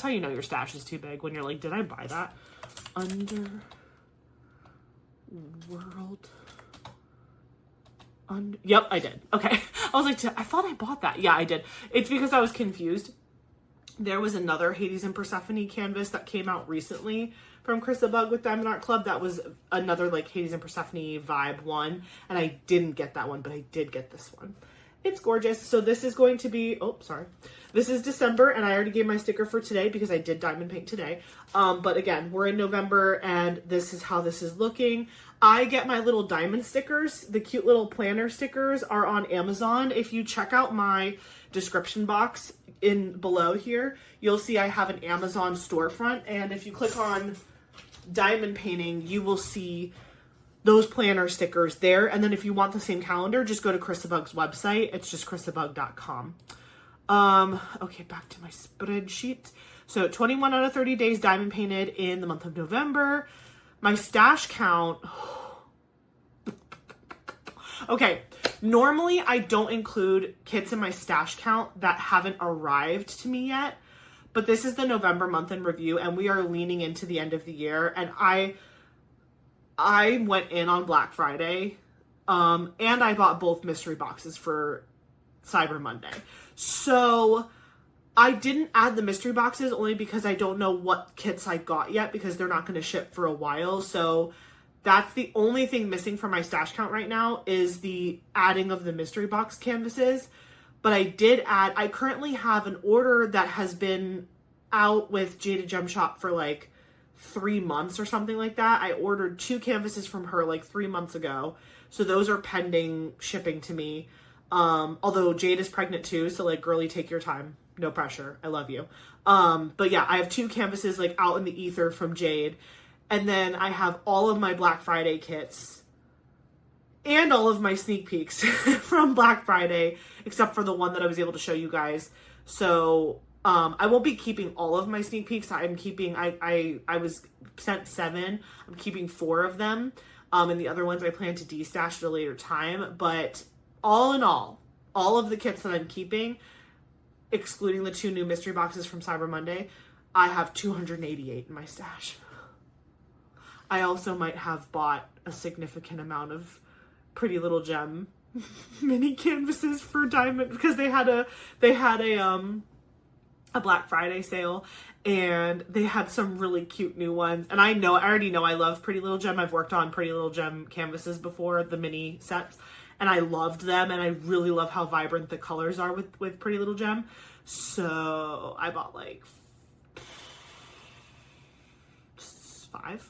how you know your stash is too big, when you're like, did I buy that? Underworld. Yep, I did. Okay. I was like, I thought I bought that. Yeah, I did. It's because I was confused. There was another Hades and Persephone canvas that came out recently from Krista Bug with Diamond Art Club. That was another like Hades and Persephone vibe one. And I didn't get that one, but I did get this one. It's gorgeous. So this is going to be, oh, sorry. This is December, and I already gave my sticker for today because I did diamond paint today. But again, we're in November, and this is how this is looking. I get my little diamond stickers. The cute little planner stickers are on Amazon. If you check out my description box in below here, you'll see I have an Amazon storefront, and if you click on diamond painting, you will see those planner stickers there. And then if you want the same calendar, just go to Krista Bug's website. It's just kristabug.com. Okay, back to my spreadsheet. So 21 out of 30 days diamond painted in the month of November. My stash count. Okay, normally I don't include kits in my stash count that haven't arrived to me yet, but this is the November month in review, and we are leaning into the end of the year, and I went in on Black Friday, and I bought both mystery boxes for Cyber Monday. So I didn't add the mystery boxes only because I don't know what kits I got yet, because they're not going to ship for a while. So that's the only thing missing from my stash count right now, is the adding of the mystery box canvases. But I did add, I currently have an order that has been out with Jada Gem Shop for like 3 months or something like that. I ordered 2 canvases from her like 3 months ago. So those are pending shipping to me. Although Jade is pregnant too. So like, girly, take your time. No pressure. I love you. But yeah, I have 2 canvases like out in the ether from Jade. And then I have all of my Black Friday kits and all of my sneak peeks from Black Friday, except for the one that I was able to show you guys. So I won't be keeping all of my sneak peeks. I'm keeping, I was sent 7. I'm keeping 4 of them. And the other ones I plan to destash at a later time. But all in all of the kits that I'm keeping, excluding the 2 new mystery boxes from Cyber Monday, I have 288 in my stash. I also might have bought a significant amount of Pretty Little Gem mini canvases for Diamond because they had a Black Friday sale, and they had some really cute new ones. And I already know I love Pretty Little Gem. I've worked on Pretty Little Gem canvases before, the mini sets, and I loved them, and I really love how vibrant the colors are with Pretty Little Gem. So I bought like five.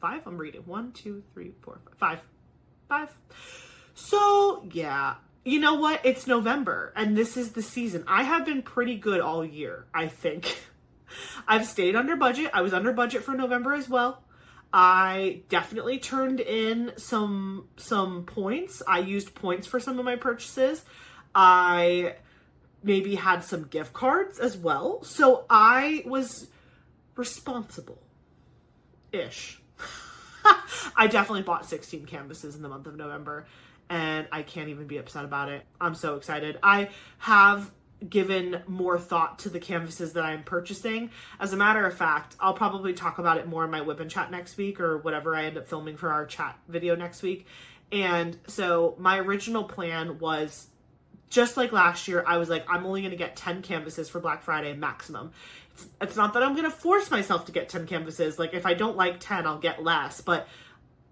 I'm reading 1, 2, 3, 4, 5. So yeah, you know what? It's November and this is the season. I have been pretty good all year, I think. I've stayed under budget. I was under budget for November as well. I definitely turned in some points. I used points for some of my purchases. I maybe had some gift cards as well. So I was responsible-ish. I definitely bought 16 canvases in the month of November, and I can't even be upset about it. I'm so excited. I have given more thought to the canvases that I'm purchasing. As a matter of fact, I'll probably talk about it more in my Whip and Chat next week, or whatever I end up filming for our chat video next week. And so my original plan was, just like last year, I was like, I'm only going to get 10 canvases for Black Friday maximum. It's not that I'm going to force myself to get 10 canvases. Like, if I don't like 10, I'll get less. But,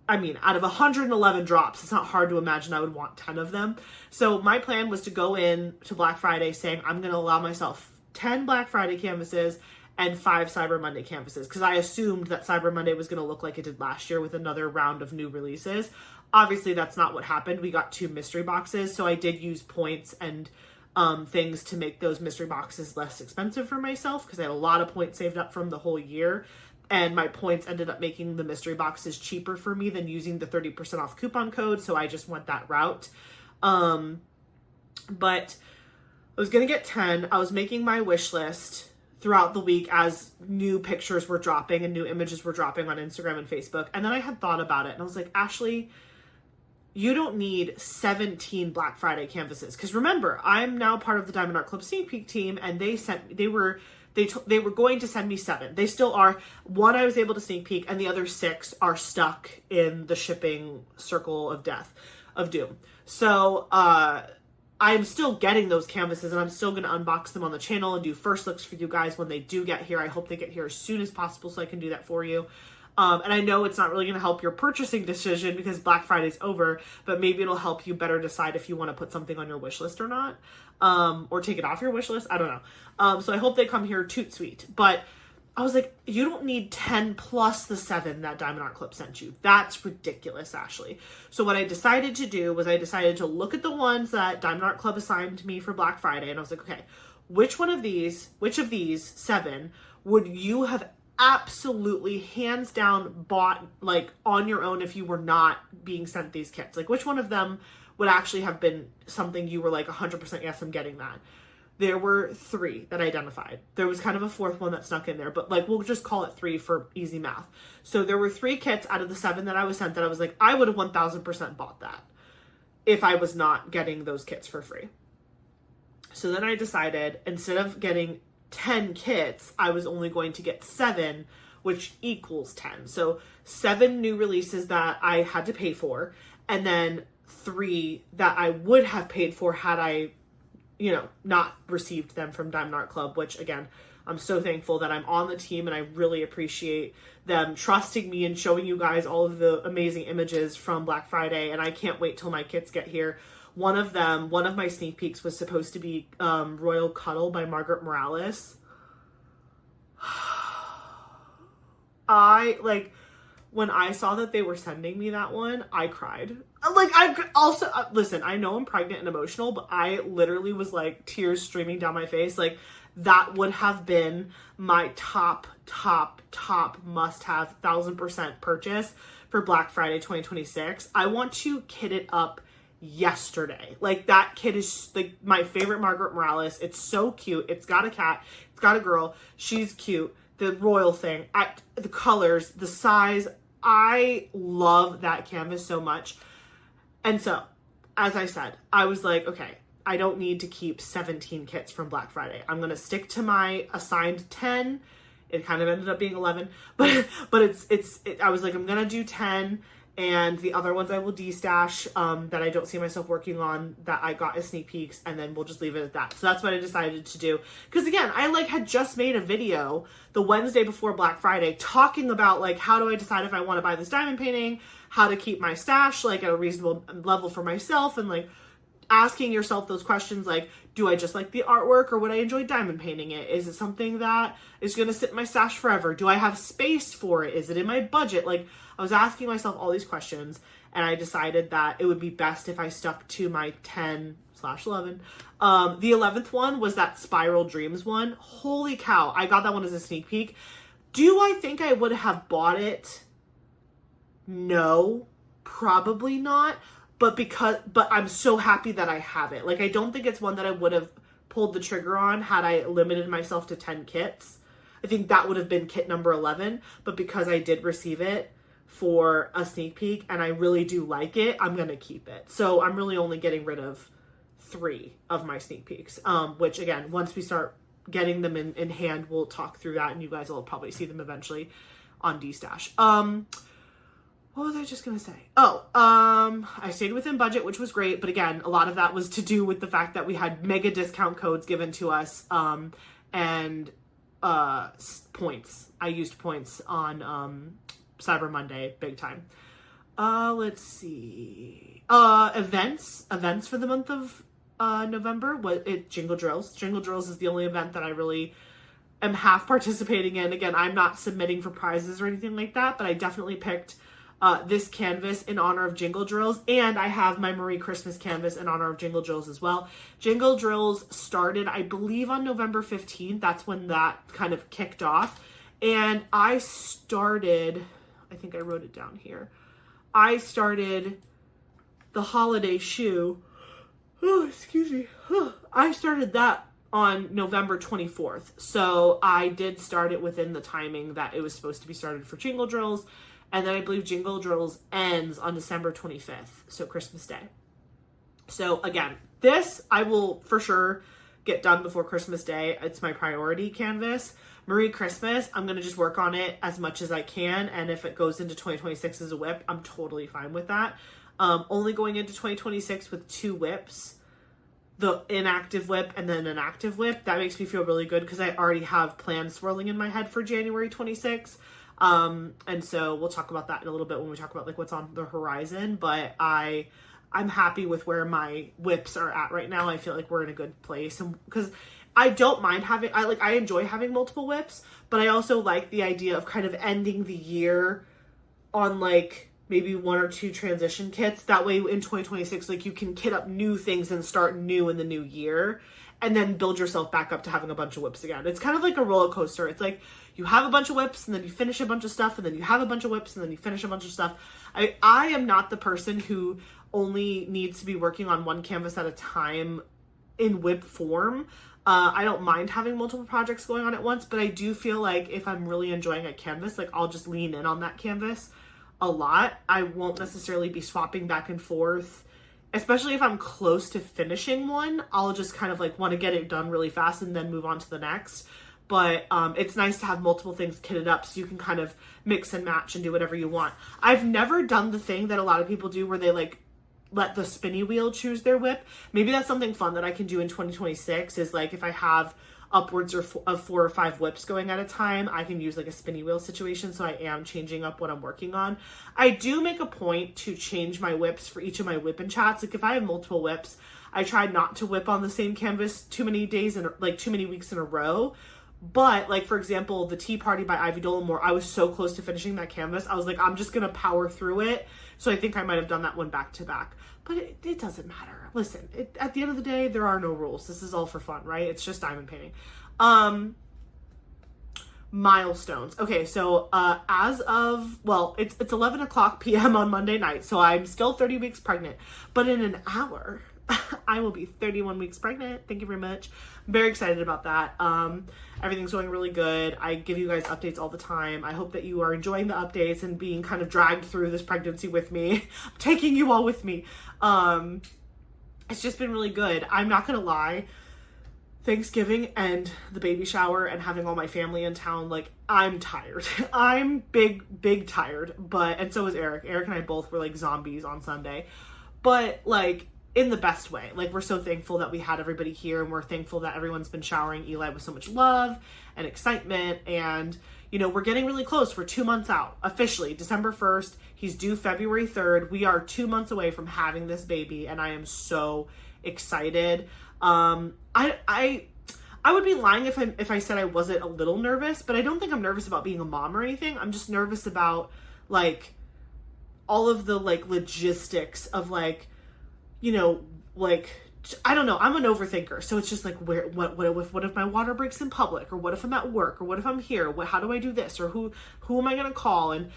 I mean, out of 111 drops, it's not hard to imagine I would want 10 of them. So my plan was to go in to Black Friday saying, I'm going to allow myself 10 Black Friday canvases and 5 Cyber Monday canvases. Because I assumed that Cyber Monday was going to look like it did last year with another round of new releases. Obviously, that's not what happened. We got 2 mystery boxes. So I did use points and things to make those mystery boxes less expensive for myself, because I had a lot of points saved up from the whole year, and my points ended up making the mystery boxes cheaper for me than using the 30% off coupon code, so I just went that route. But I was gonna get 10. I was making my wish list throughout the week as new pictures were dropping and new images were dropping on Instagram and Facebook, and then I had thought about it, and I was like, Ashley, you don't need 17 Black Friday canvases. Because remember, I'm now part of the Diamond Art Club Sneak Peek team, and they were going to send me 7. They still are. 1 I was able to sneak peek, and the other 6 are stuck in the shipping circle of death, of doom. So I'm still getting those canvases, and I'm still going to unbox them on the channel and do first looks for you guys when they do get here. I hope they get here as soon as possible so I can do that for you. And I know it's not really going to help your purchasing decision because Black Friday's over, but maybe it'll help you better decide if you want to put something on your wish list or not, or take it off your wish list. I don't know. So I hope they come here toot sweet. But I was like, you don't need 10 plus the 7 that Diamond Art Club sent you. That's ridiculous, Ashley. So what I decided to do was I decided to look at the ones that Diamond Art Club assigned to me for Black Friday, and I was like, okay, which of these 7 would you have absolutely hands down bought like on your own if you were not being sent these kits? Like, which one of them would actually have been something you were like 100% yes, I'm getting that? There were 3 that I identified. There was kind of a 4th one that snuck in there, but like, we'll just call it 3 for easy math. So there were 3 kits out of the 7 that I was sent that I was like, I would have 1000% bought that if I was not getting those kits for free. So then I decided, instead of getting 10 kits, I was only going to get 7, which equals 10. So 7 new releases that I had to pay for, and then 3 that I would have paid for had I, not received them from Diamond Art Club, which again, I'm so thankful that I'm on the team, and I really appreciate them trusting me and showing you guys all of the amazing images from Black Friday, and I can't wait till my kits get here. One of my sneak peeks was supposed to be Royal Cuddle by Margaret Morales. When I saw that they were sending me that one, I cried. Listen, I know I'm pregnant and emotional, but I literally was like tears streaming down my face. Like, that would have been my top must-have 1000% purchase for Black Friday 2026. I want to kit it up yesterday. Like, that kit is like my favorite Margaret Morales. It's so cute. It's got a cat. It's got a girl. She's cute. The royal thing, the colors, the size. I love that canvas so much. And so, as I said, I was like, okay, I don't need to keep 17 kits from Black Friday. I'm going to stick to my assigned 10. It kind of ended up being 11, but I was like, I'm gonna do 10, and the other ones I will de-stash, that I don't see myself working on, that I got as sneak peeks, and then we'll just leave it at that. So that's what I decided to do. Because again, I like had just made a video the Wednesday before Black Friday talking about like, how do I decide if I want to buy this diamond painting, how to keep my stash like at a reasonable level for myself, and like asking yourself those questions like, do I just like the artwork, or would I enjoy diamond painting it? Is it something that is going to sit in my stash forever? Do I have space for it? Is it in my budget? Like, I was asking myself all these questions, and I decided that it would be best if I stuck to my 10/11. The 11th one was that Spiral Dreams one. Holy cow, I got that one as a sneak peek. Do I think I would have bought it? No, probably not. But I'm so happy that I have it. Like, I don't think it's one that I would have pulled the trigger on had I limited myself to 10 kits. I think that would have been kit number 11. But because I did receive it for a sneak peek and I really do like it, I'm going to keep it. So I'm really only getting rid of 3 of my sneak peeks. Which, again, once we start getting them in hand, we'll talk through that, and you guys will probably see them eventually on D-Stash. What was I just going to say? I stayed within budget, which was great. But again, a lot of that was to do with the fact that we had mega discount codes given to us, and points. I used points on Cyber Monday big time. Let's see. Events for the month of November. Jingle Drills. Jingle Drills is the only event that I really am half participating in. Again, I'm not submitting for prizes or anything like that, but I definitely picked this canvas in honor of Jingle Drills, and I have my Marie Christmas canvas in honor of Jingle Drills as well. Jingle Drills started, I believe, on November 15th. That's when that kind of kicked off. And I started, I think I wrote it down here. I started the holiday shoe. Oh, excuse me. I started that on November 24th. So I did start it within the timing that it was supposed to be started for Jingle Drills. And then I believe Jingle Drills ends on December 25th, so Christmas Day. So again, this I will for sure get done before Christmas Day. It's my priority canvas. Marie Christmas, I'm going to just work on it as much as I can. And if it goes into 2026 as a whip, I'm totally fine with that. Only going into 2026 with 2 whips, the inactive whip and then an active whip, that makes me feel really good because I already have plans swirling in my head for January 26th. And so we'll talk about that in a little bit when we talk about like what's on the horizon, but I'm happy with where my whips are at right now. I feel like we're in a good place, and because I don't mind having, I enjoy having multiple whips, but I also like the idea of kind of ending the year on like maybe 1 or 2 transition kits. That way in 2026, like you can kit up new things and start new in the new year, and then build yourself back up to having a bunch of whips again. It's kind of like a roller coaster. It's like you have a bunch of whips and then you finish a bunch of stuff, and then you have a bunch of whips and then you finish a bunch of stuff. I am not the person who only needs to be working on one canvas at a time in whip form. I don't mind having multiple projects going on at once, but I do feel like if I'm really enjoying a canvas, like I'll just lean in on that canvas a lot. I won't necessarily be swapping back and forth. Especially if I'm close to finishing one, I'll just kind of like want to get it done really fast and then move on to the next. But it's nice to have multiple things kitted up so you can kind of mix and match and do whatever you want. I've never done the thing that a lot of people do where they like let the spinny wheel choose their whip. Maybe that's something fun that I can do in 2026 is like if I have upwards of 4 or 5 whips going at a time, I can use like a spinny wheel situation, so I am changing up what I'm working on. I do make a point to change my whips for each of my whip and chats. Like if I have multiple whips, I try not to whip on the same canvas too many days and like too many weeks in a row. But like for example, the Tea Party by Ivy Dollamore, I was so close to finishing that canvas. I was like, I'm just gonna power through it. So I think I might have done that one back to back, but it doesn't matter. Listen, at the end of the day, there are no rules. This is all for fun, right? It's just diamond painting. Milestones. Okay, so as of, well, it's 11 o'clock p.m. on Monday night, so I'm still 30 weeks pregnant. But in an hour, I will be 31 weeks pregnant. Thank you very much. I'm very excited about that. Everything's going really good. I give you guys updates all the time. I hope that you are enjoying the updates and being kind of dragged through this pregnancy with me. I'm taking you all with me. It's just been really good. I'm not gonna lie. Thanksgiving and the baby shower and having all my family in town, like, I'm tired. I'm big tired, and so was Eric. Eric and I both were like zombies on Sunday, but like in the best way. Like, we're so thankful that we had everybody here, and we're thankful that everyone's been showering Eli with so much love and excitement. And, you know, we're getting really close. We're 2 months out officially. December 1st, he's due February 3rd. We are 2 months away from having this baby, and I am so excited. I would be lying if I said I wasn't a little nervous, but I don't think I'm nervous about being a mom or anything. I'm just nervous about like all of the like logistics of like, you know, like, I don't know. I'm an overthinker. So it's just like, what if my water breaks in public, or what if I'm at work, or what if I'm here? How do I do this? Or who am I going to call, and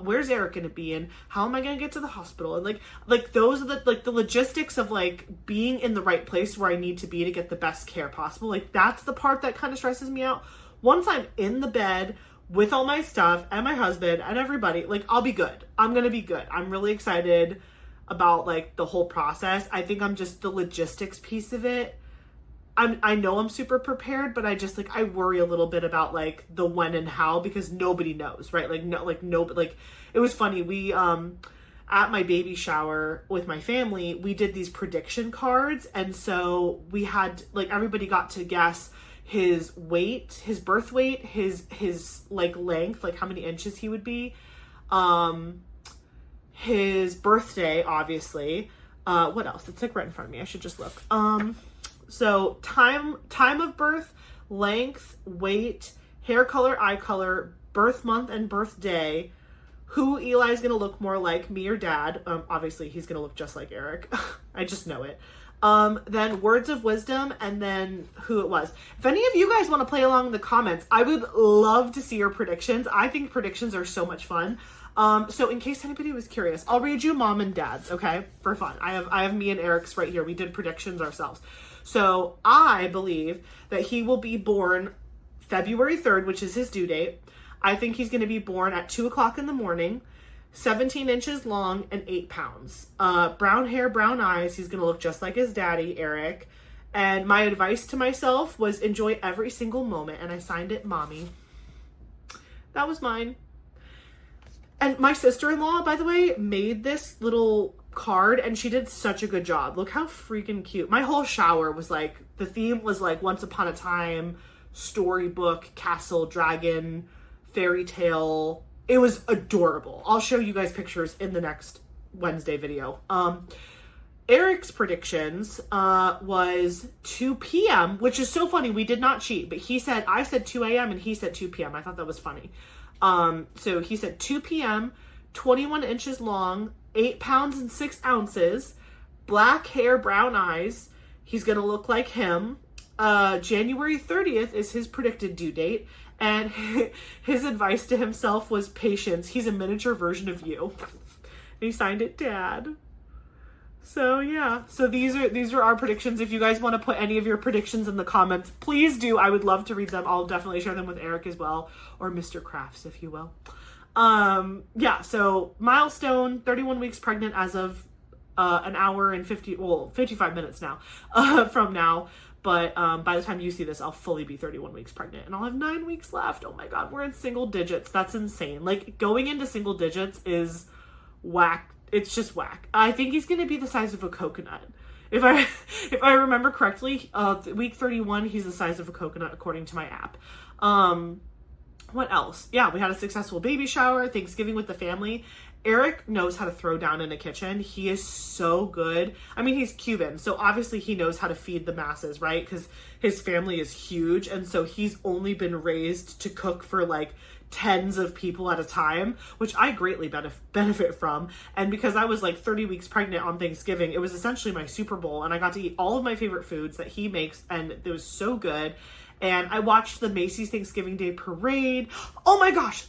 where's Eric going to be, and how am I going to get to the hospital? And like those are the logistics of like being in the right place where I need to be to get the best care possible. Like, that's the part that kind of stresses me out. Once I'm in the bed with all my stuff and my husband and everybody, like, I'll be good. I'm going to be good. I'm really excited about like the whole process. I think I'm just the logistics piece of it. I know I'm super prepared, but I just like, I worry a little bit about like the when and how, because nobody knows, right? It was funny. We, at my baby shower with my family, we did these prediction cards. And so we had like, everybody got to guess his weight, his birth weight, his like length, like how many inches he would be. His birthday, obviously. What else? It's like right in front of me. I should just look. So time of birth, length, weight, hair color, eye color, birth month and birthday, who Eli's going to look more like, me or dad. Obviously he's going to look just like Eric. I just know it. Then words of wisdom, and then who it was. If any of you guys want to play along in the comments, I would love to see your predictions. I think predictions are so much fun. So in case anybody was curious, I'll read you mom and dad's, okay? For fun. I have me and Eric's right here. We did predictions ourselves. So I believe that he will be born February 3rd, which is his due date. I think he's going to be born at 2:00 in the morning, 17 inches long, and 8 pounds. Brown hair, brown eyes. He's going to look just like his daddy, Eric. And my advice to myself was enjoy every single moment. And I signed it, Mommy. That was mine. And my sister-in-law, by the way, made this little card, and she did such a good job. Look how freaking cute. My whole shower was like, the theme was like once upon a time, storybook, castle, dragon, fairy tale. It was adorable. I'll show you guys pictures in the next Wednesday video. Eric's predictions was 2 p.m., which is so funny. We did not cheat, but I said 2 a.m. and he said 2 p.m. I thought that was funny. So he said 2 p.m., 21 inches long, 8 pounds and 6 ounces, black hair, brown eyes. He's going to look like him. January 30th is his predicted due date. And his advice to himself was patience. He's a miniature version of you. And he signed it, Dad. So yeah, so these are our predictions. If you guys want to put any of your predictions in the comments, please do. I would love to read them. I'll definitely share them with Eric as well, or Mr. Crafts, if you will. Yeah, so milestone, 31 weeks pregnant as of an hour and 55 minutes now from now. But by the time you see this, I'll fully be 31 weeks pregnant, and I'll have 9 weeks left. Oh my God, we're in single digits. That's insane. Like, going into single digits is whack. It's just whack. I think he's going to be the size of a coconut. If I remember correctly, week 31, he's the size of a coconut according to my app. What else? Yeah, we had a successful baby shower, Thanksgiving with the family. Eric knows how to throw down in a kitchen. He is so good. I mean, he's Cuban, so obviously he knows how to feed the masses, right? Because his family is huge, and so he's only been raised to cook for like tens of people at a time, which I greatly benefit from. And because I was like 30 weeks pregnant on Thanksgiving, it was essentially my Super Bowl, and I got to eat all of my favorite foods that he makes, and it was so good. And I watched the Macy's Thanksgiving Day Parade. Oh my gosh.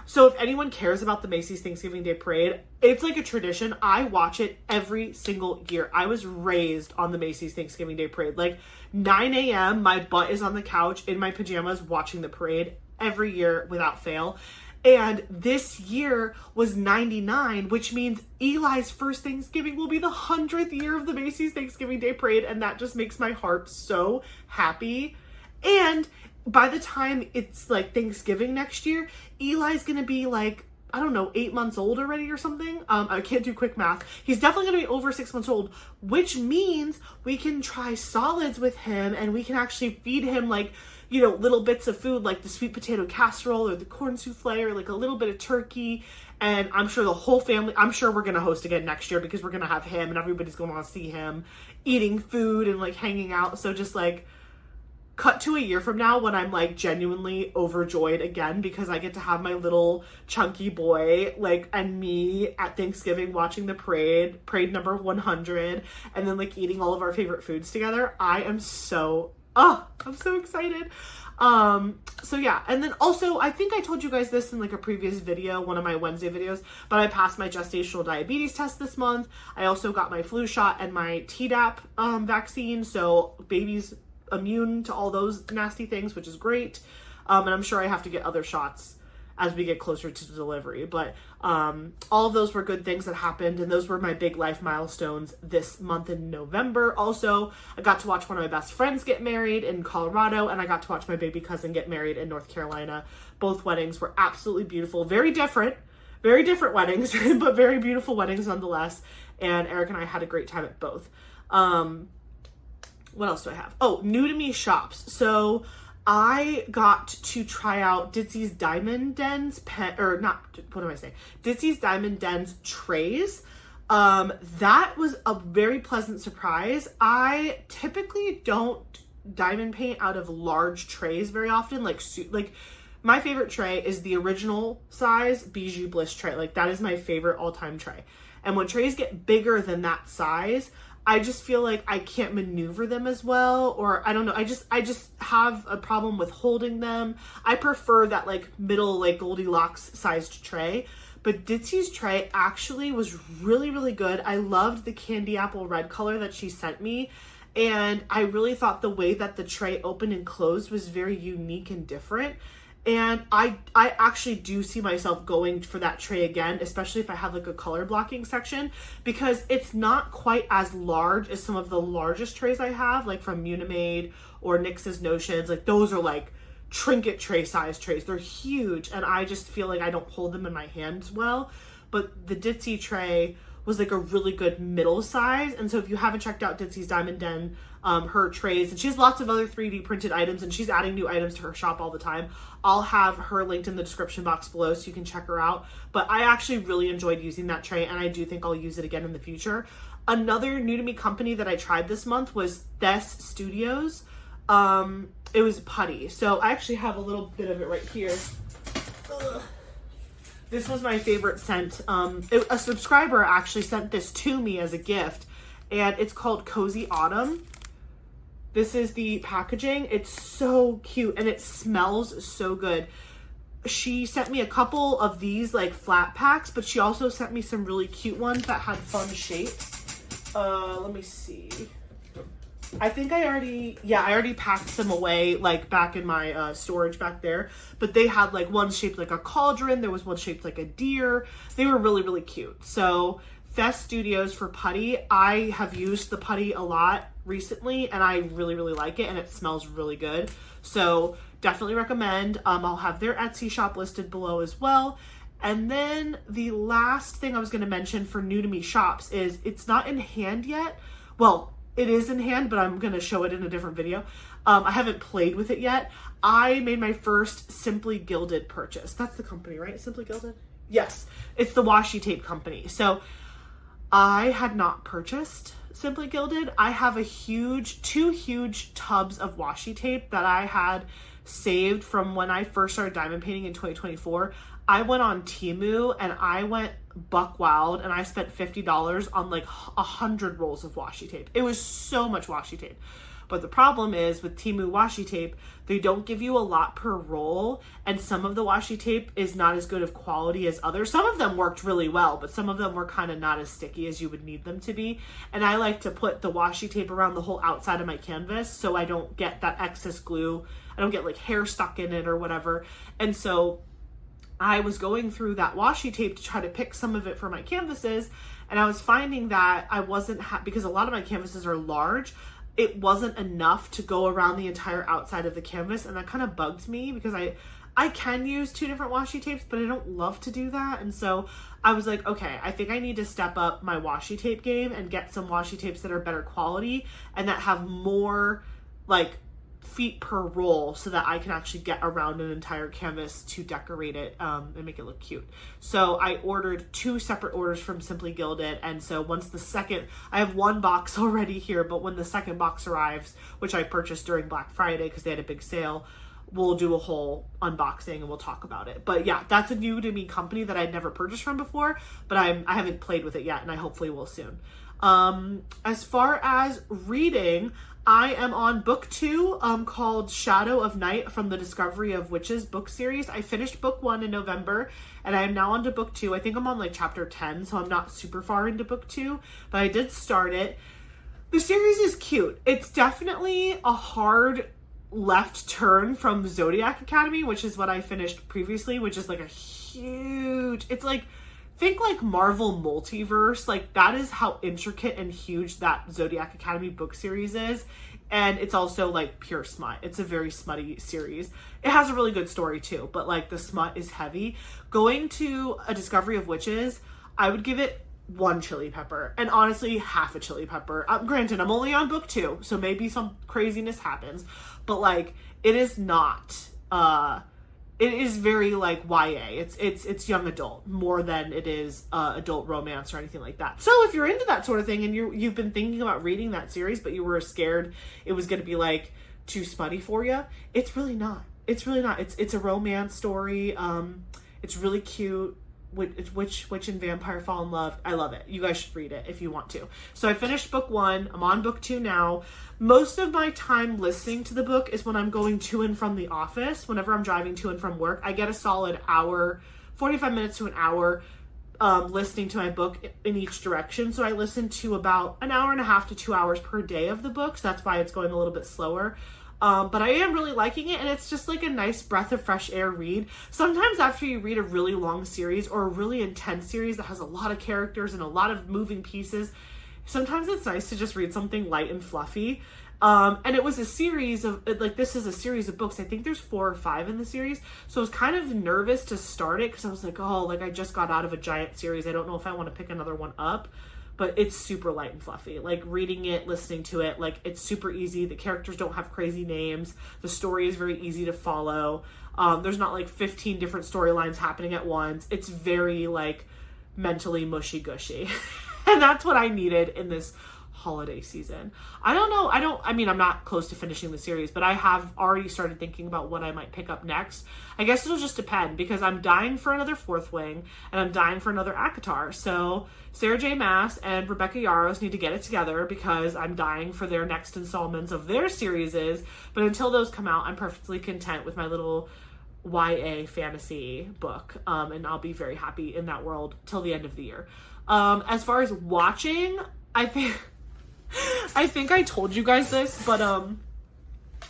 So if anyone cares about the Macy's Thanksgiving Day Parade, it's like a tradition. I watch it every single year. I was raised on the Macy's Thanksgiving Day Parade. Like 9 a.m., my butt is on the couch in my pajamas watching the parade every year without fail. And this year was 99, which means Eli's first Thanksgiving will be the 100th year of the Macy's Thanksgiving Day Parade. And that just makes my heart so happy. And by the time it's like Thanksgiving next year, Eli's going to be like, I don't know, 8 months old already or something. I can't do quick math. He's definitely going to be over 6 months old, which means we can try solids with him and we can actually feed him like, you know, little bits of food like the sweet potato casserole or the corn souffle or like a little bit of turkey. And I'm sure the whole family, I'm sure we're going to host again next year because we're going to have him and everybody's going to want to see him eating food and like hanging out. So just like cut to a year from now when I'm like genuinely overjoyed again because I get to have my little chunky boy like and me at Thanksgiving watching the parade number 100, and then like eating all of our favorite foods together. I'm so excited. So yeah, and then also I think I told you guys this in like a previous video, one of my Wednesday videos, but I passed my gestational diabetes test this month. I also got my flu shot and my Tdap vaccine, so baby's immune to all those nasty things, which is great. And I'm sure I have to get other shots as we get closer to delivery, but all of those were good things that happened, and those were my big life milestones this month in November. Also, I got to watch one of my best friends get married in Colorado, and I got to watch my baby cousin get married in North Carolina. Both weddings were absolutely beautiful, very different weddings, but very beautiful weddings nonetheless, and Eric and I had a great time at both. What else do I have? Oh, new to me shops. So I got to try out Ditzy's Diamond Dens Ditzy's Diamond Dens trays. That was a very pleasant surprise. I typically don't diamond paint out of large trays very often. Like my favorite tray is the original size Bijou Bliss tray. Like that is my favorite all-time tray. And when trays get bigger than that size, I just feel like I can't maneuver them as well, or I don't know. I just have a problem with holding them. I prefer that like middle, like Goldilocks sized tray, but Ditzy's tray actually was really, really good. I loved the candy apple red color that she sent me. And I really thought the way that the tray opened and closed was very unique and different. And I actually do see myself going for that tray again, especially if I have like a color blocking section, because it's not quite as large as some of the largest trays I have, like from Unimade or NYX's Notions. Like those are like trinket tray size trays. They're huge, and I just feel like I don't hold them in my hands well. But the Ditzy tray was like a really good middle size. And so if you haven't checked out Ditzy's Diamond Den, her trays, and she has lots of other 3D printed items, and she's adding new items to her shop all the time. I'll have her linked in the description box below so you can check her out. But I actually really enjoyed using that tray, and I do think I'll use it again in the future. Another new to me company that I tried this month was Thess Studios. It was putty. So I actually have a little bit of it right here. Ugh. This was my favorite scent. A subscriber actually sent this to me as a gift, and it's called Cozy Autumn. This is the packaging. It's so cute, and it smells so good. She sent me a couple of these like flat packs, but she also sent me some really cute ones that had fun shapes. Let me see. I think I already packed them away, like back in my storage back there. But they had like one shaped like a cauldron. There was one shaped like a deer. They were really, really cute. So Thess Studios for putty. I have used the putty a lot recently, and I really, really like it, and it smells really good. So definitely recommend. I'll have their Etsy shop listed below as well. And then the last thing I was going to mention for new to me shops is it's not in hand yet. Well, it is in hand, but I'm going to show it in a different video. I haven't played with it yet. I made my first Simply Gilded purchase. That's the company, right? Simply Gilded? Yes. It's the washi tape company. So I had not purchased Simply Gilded. I have two huge tubs of washi tape that I had saved from when I first started diamond painting in 2024. I went on Temu and I went buck wild, and I spent $50 on like 100 rolls of washi tape. It was so much washi tape. But the problem is with Temu washi tape, they don't give you a lot per roll, and some of the washi tape is not as good of quality as others. Some of them worked really well, but some of them were kind of not as sticky as you would need them to be. And I like to put the washi tape around the whole outside of my canvas so I don't get that excess glue. I don't get like hair stuck in it or whatever. And so I was going through that washi tape to try to pick some of it for my canvases, and I was finding that I wasn't, because a lot of my canvases are large, it wasn't enough to go around the entire outside of the canvas, and that kind of bugged me because I can use 2 different washi tapes, but I don't love to do that. And so I was like, okay, I think I need to step up my washi tape game and get some washi tapes that are better quality and that have more like feet per roll so that I can actually get around an entire canvas to decorate it and make it look cute. So I ordered 2 separate orders from Simply Gilded, and so once the second, I have 1 box already here, but when the second box arrives, which I purchased during Black Friday because they had a big sale, we'll do a whole unboxing and we'll talk about it. But yeah, that's a new to me company that I'd never purchased from before, but I haven't played with it yet, and I hopefully will soon. As far as reading, I am on book 2 called Shadow of Night from the Discovery of Witches book series. I finished book 1 in November and I am now on to book 2. I think I'm on like chapter 10, so I'm not super far into book 2, but I did start it. The series is cute. It's definitely a hard left turn from Zodiac Academy, which is what I finished previously, which is like a huge, it's like, think like Marvel Multiverse, like that is how intricate and huge that Zodiac Academy book series is. And it's also like pure smut. It's a very smutty series. It has a really good story too, but like the smut is heavy. Going to A Discovery of Witches, I would give it 1 chili pepper, and honestly half a chili pepper. Granted, I'm only on book 2, so maybe some craziness happens, but like it is not it is very like YA. It's young adult more than it is adult romance or anything like that. So if you're into that sort of thing and you've been thinking about reading that series, but you were scared it was going to be like too smutty for you, it's really not. It's really not. It's a romance story. It's really cute. Witch and vampire fall in love. I love it. You guys should read it if you want to. So I finished book 1. I'm on book 2 now. Most of my time listening to the book is when I'm going to and from the office. Whenever I'm driving to and from work, I get a solid hour, 45 minutes to an hour listening to my book in each direction. So I listen to about an hour and a half to 2 hours per day of the book. So that's why it's going a little bit slower. But I am really liking it, and it's just like a nice breath of fresh air read. Sometimes after you read a really long series or a really intense series that has a lot of characters and a lot of moving pieces, sometimes it's nice to just read something light and fluffy. And it was a series of, like, this is a series of books. I think there's 4 or 5 in the series. So I was kind of nervous to start it because I was like, oh, like I just got out of a giant series. I don't know if I want to pick another one up. But it's super light and fluffy. Like reading it, listening to it, like it's super easy. The characters don't have crazy names. The story is very easy to follow. There's not like 15 different storylines happening at once. It's very like mentally mushy gushy. And that's what I needed in this holiday season. I don't know. I mean, I'm not close to finishing the series, but I have already started thinking about what I might pick up next. I guess it'll just depend because I'm dying for another Fourth Wing and I'm dying for another ACOTAR. So Sarah J. Maas and Rebecca Yarros need to get it together because I'm dying for their next installments of their series. But until those come out, I'm perfectly content with my little YA fantasy book. And I'll be very happy in that world till the end of the year. As far as watching, I think I told you guys this, but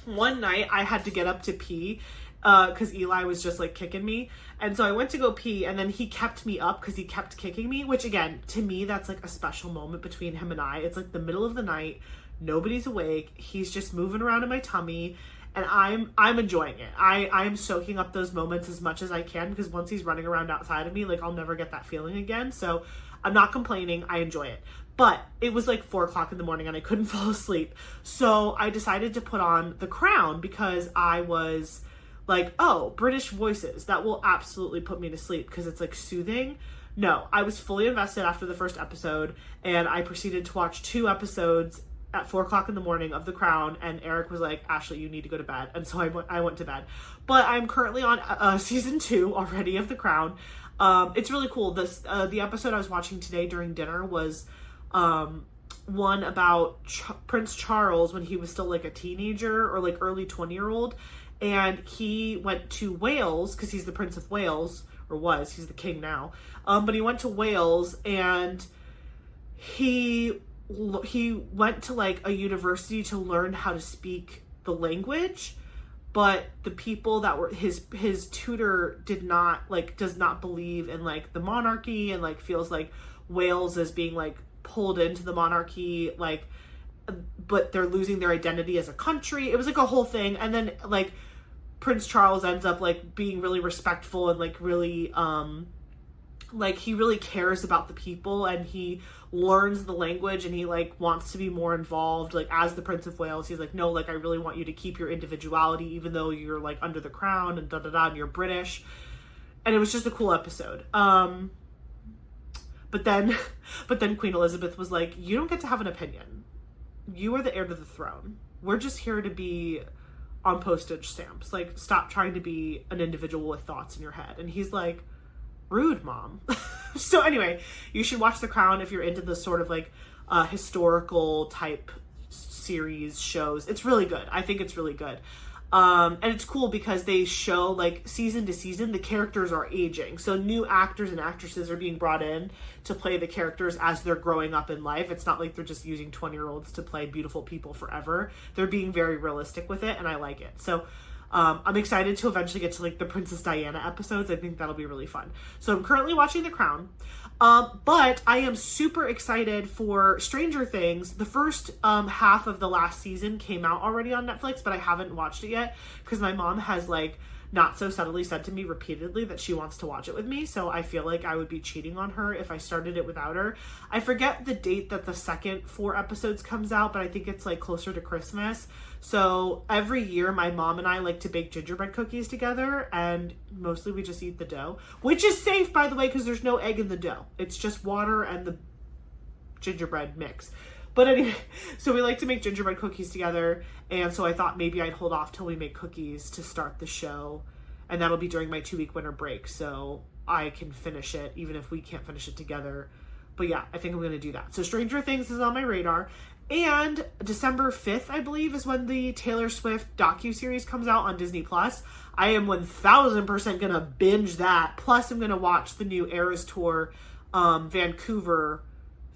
one night I had to get up to pee because Eli was just like kicking me, and so I went to go pee, and then he kept me up because he kept kicking me, which again, to me, that's like a special moment between him and I. It's like the middle of the night, nobody's awake, he's just moving around in my tummy, and I'm enjoying it. I'm soaking up those moments as much as I can because once he's running around outside of me, like I'll never get that feeling again. So I'm not complaining. I enjoy it. But it was like 4:00 in the morning and I couldn't fall asleep. So I decided to put on The Crown because I was like, oh, British voices, that will absolutely put me to sleep because it's like soothing. No, I was fully invested after the first episode and I proceeded to watch 2 episodes at 4:00 in the morning of The Crown, and Eric was like, Ashley, you need to go to bed. And so I went to bed. But I'm currently on season 2 already of The Crown. It's really cool. The episode I was watching today during dinner was one about Prince Charles when he was still like a teenager or like early 20-year-old, and he went to Wales because he's the Prince of Wales, or was, he's the king now, but he went to Wales and he went to like a university to learn how to speak the language, but the people that were his tutor does not believe in like the monarchy, and like feels like Wales is being like pulled into the monarchy, like, but they're losing their identity as a country. It was like a whole thing. And then like Prince Charles ends up like being really respectful and like really like he really cares about the people, and he learns the language, and he like wants to be more involved like as the Prince of Wales. He's like, no, like I really want you to keep your individuality even though you're like under the crown and and you're British. And it was just a cool episode. But then Queen Elizabeth was like, you don't get to have an opinion. You are the heir to the throne. We're just here to be on postage stamps. Like, stop trying to be an individual with thoughts in your head. And he's like, rude, Mom. So anyway, you should watch The Crown if you're into this sort of like historical type series shows. It's really good. I think it's really good. And it's cool because they show like season to season, the characters are aging. So new actors and actresses are being brought in to play the characters as they're growing up in life. It's not like they're just using 20-year-olds to play beautiful people forever. They're being very realistic with it, and I like it. So I'm excited to eventually get to like the Princess Diana episodes. I think that'll be really fun. So I'm currently watching The Crown. But I am super excited for Stranger Things. The first half of the last season came out already on Netflix, but I haven't watched it yet because my mom has like not so subtly said to me repeatedly that she wants to watch it with me. So I feel like I would be cheating on her if I started it without her. I forget the date that the second 4 episodes comes out, but I think it's like closer to Christmas. So every year my mom and I like to bake gingerbread cookies together, and mostly we just eat the dough, which is safe, by the way, because there's no egg in the dough. It's just water and the gingerbread mix. But anyway, so we like to make gingerbread cookies together, and so I thought maybe I'd hold off till we make cookies to start the show, and that'll be during my 2-week winter break, so I can finish it even if we can't finish it together. But yeah, I think I'm going to do that. So Stranger Things is on my radar. And December 5th, I believe, is when the Taylor Swift docuseries comes out on Disney+. I am 1000% going to binge that. Plus, I'm going to watch the new Eras Tour Vancouver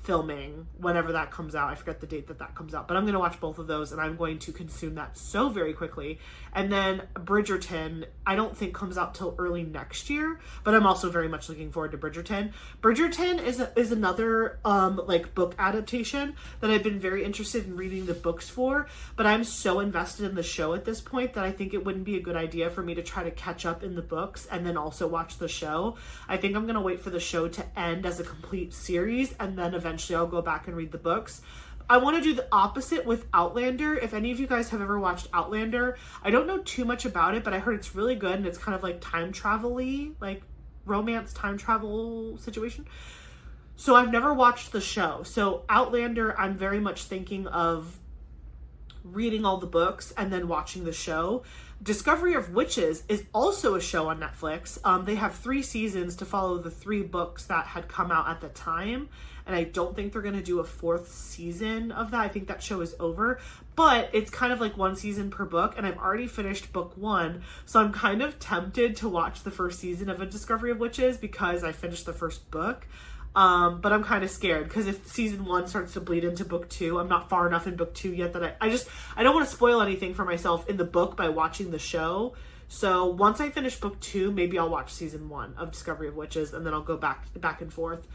filming whenever that comes out. I forget the date that comes out, but I'm going to watch both of those, and I'm going to consume that so very quickly. And then Bridgerton, I don't think comes out till early next year, but I'm also very much looking forward to Bridgerton. Bridgerton is another like book adaptation that I've been very interested in reading the books for, but I'm so invested in the show at this point that I think it wouldn't be a good idea for me to try to catch up in the books and then also watch the show. I think I'm going to wait for the show to end as a complete series, and then eventually I'll go back and read the books. I want to do the opposite with Outlander. If any of you guys have ever watched Outlander, I don't know too much about it, but I heard it's really good, and it's kind of like time travel-y, like romance time travel situation. So I've never watched the show. So Outlander, I'm very much thinking of reading all the books and then watching the show. Discovery of Witches is also a show on Netflix. They have 3 seasons to follow the 3 books that had come out at the time. And I don't think they're going to do a 4th season of that. I think that show is over. But it's kind of like 1 season per book. And I've already finished book 1. So I'm kind of tempted to watch the first season of A Discovery of Witches because I finished the first book. But I'm kind of scared because if season 1 starts to bleed into book 2, I'm not far enough in book 2 yet that I don't want to spoil anything for myself in the book by watching the show. So once I finish book 2, maybe I'll watch season 1 of Discovery of Witches, and then I'll go back and forth,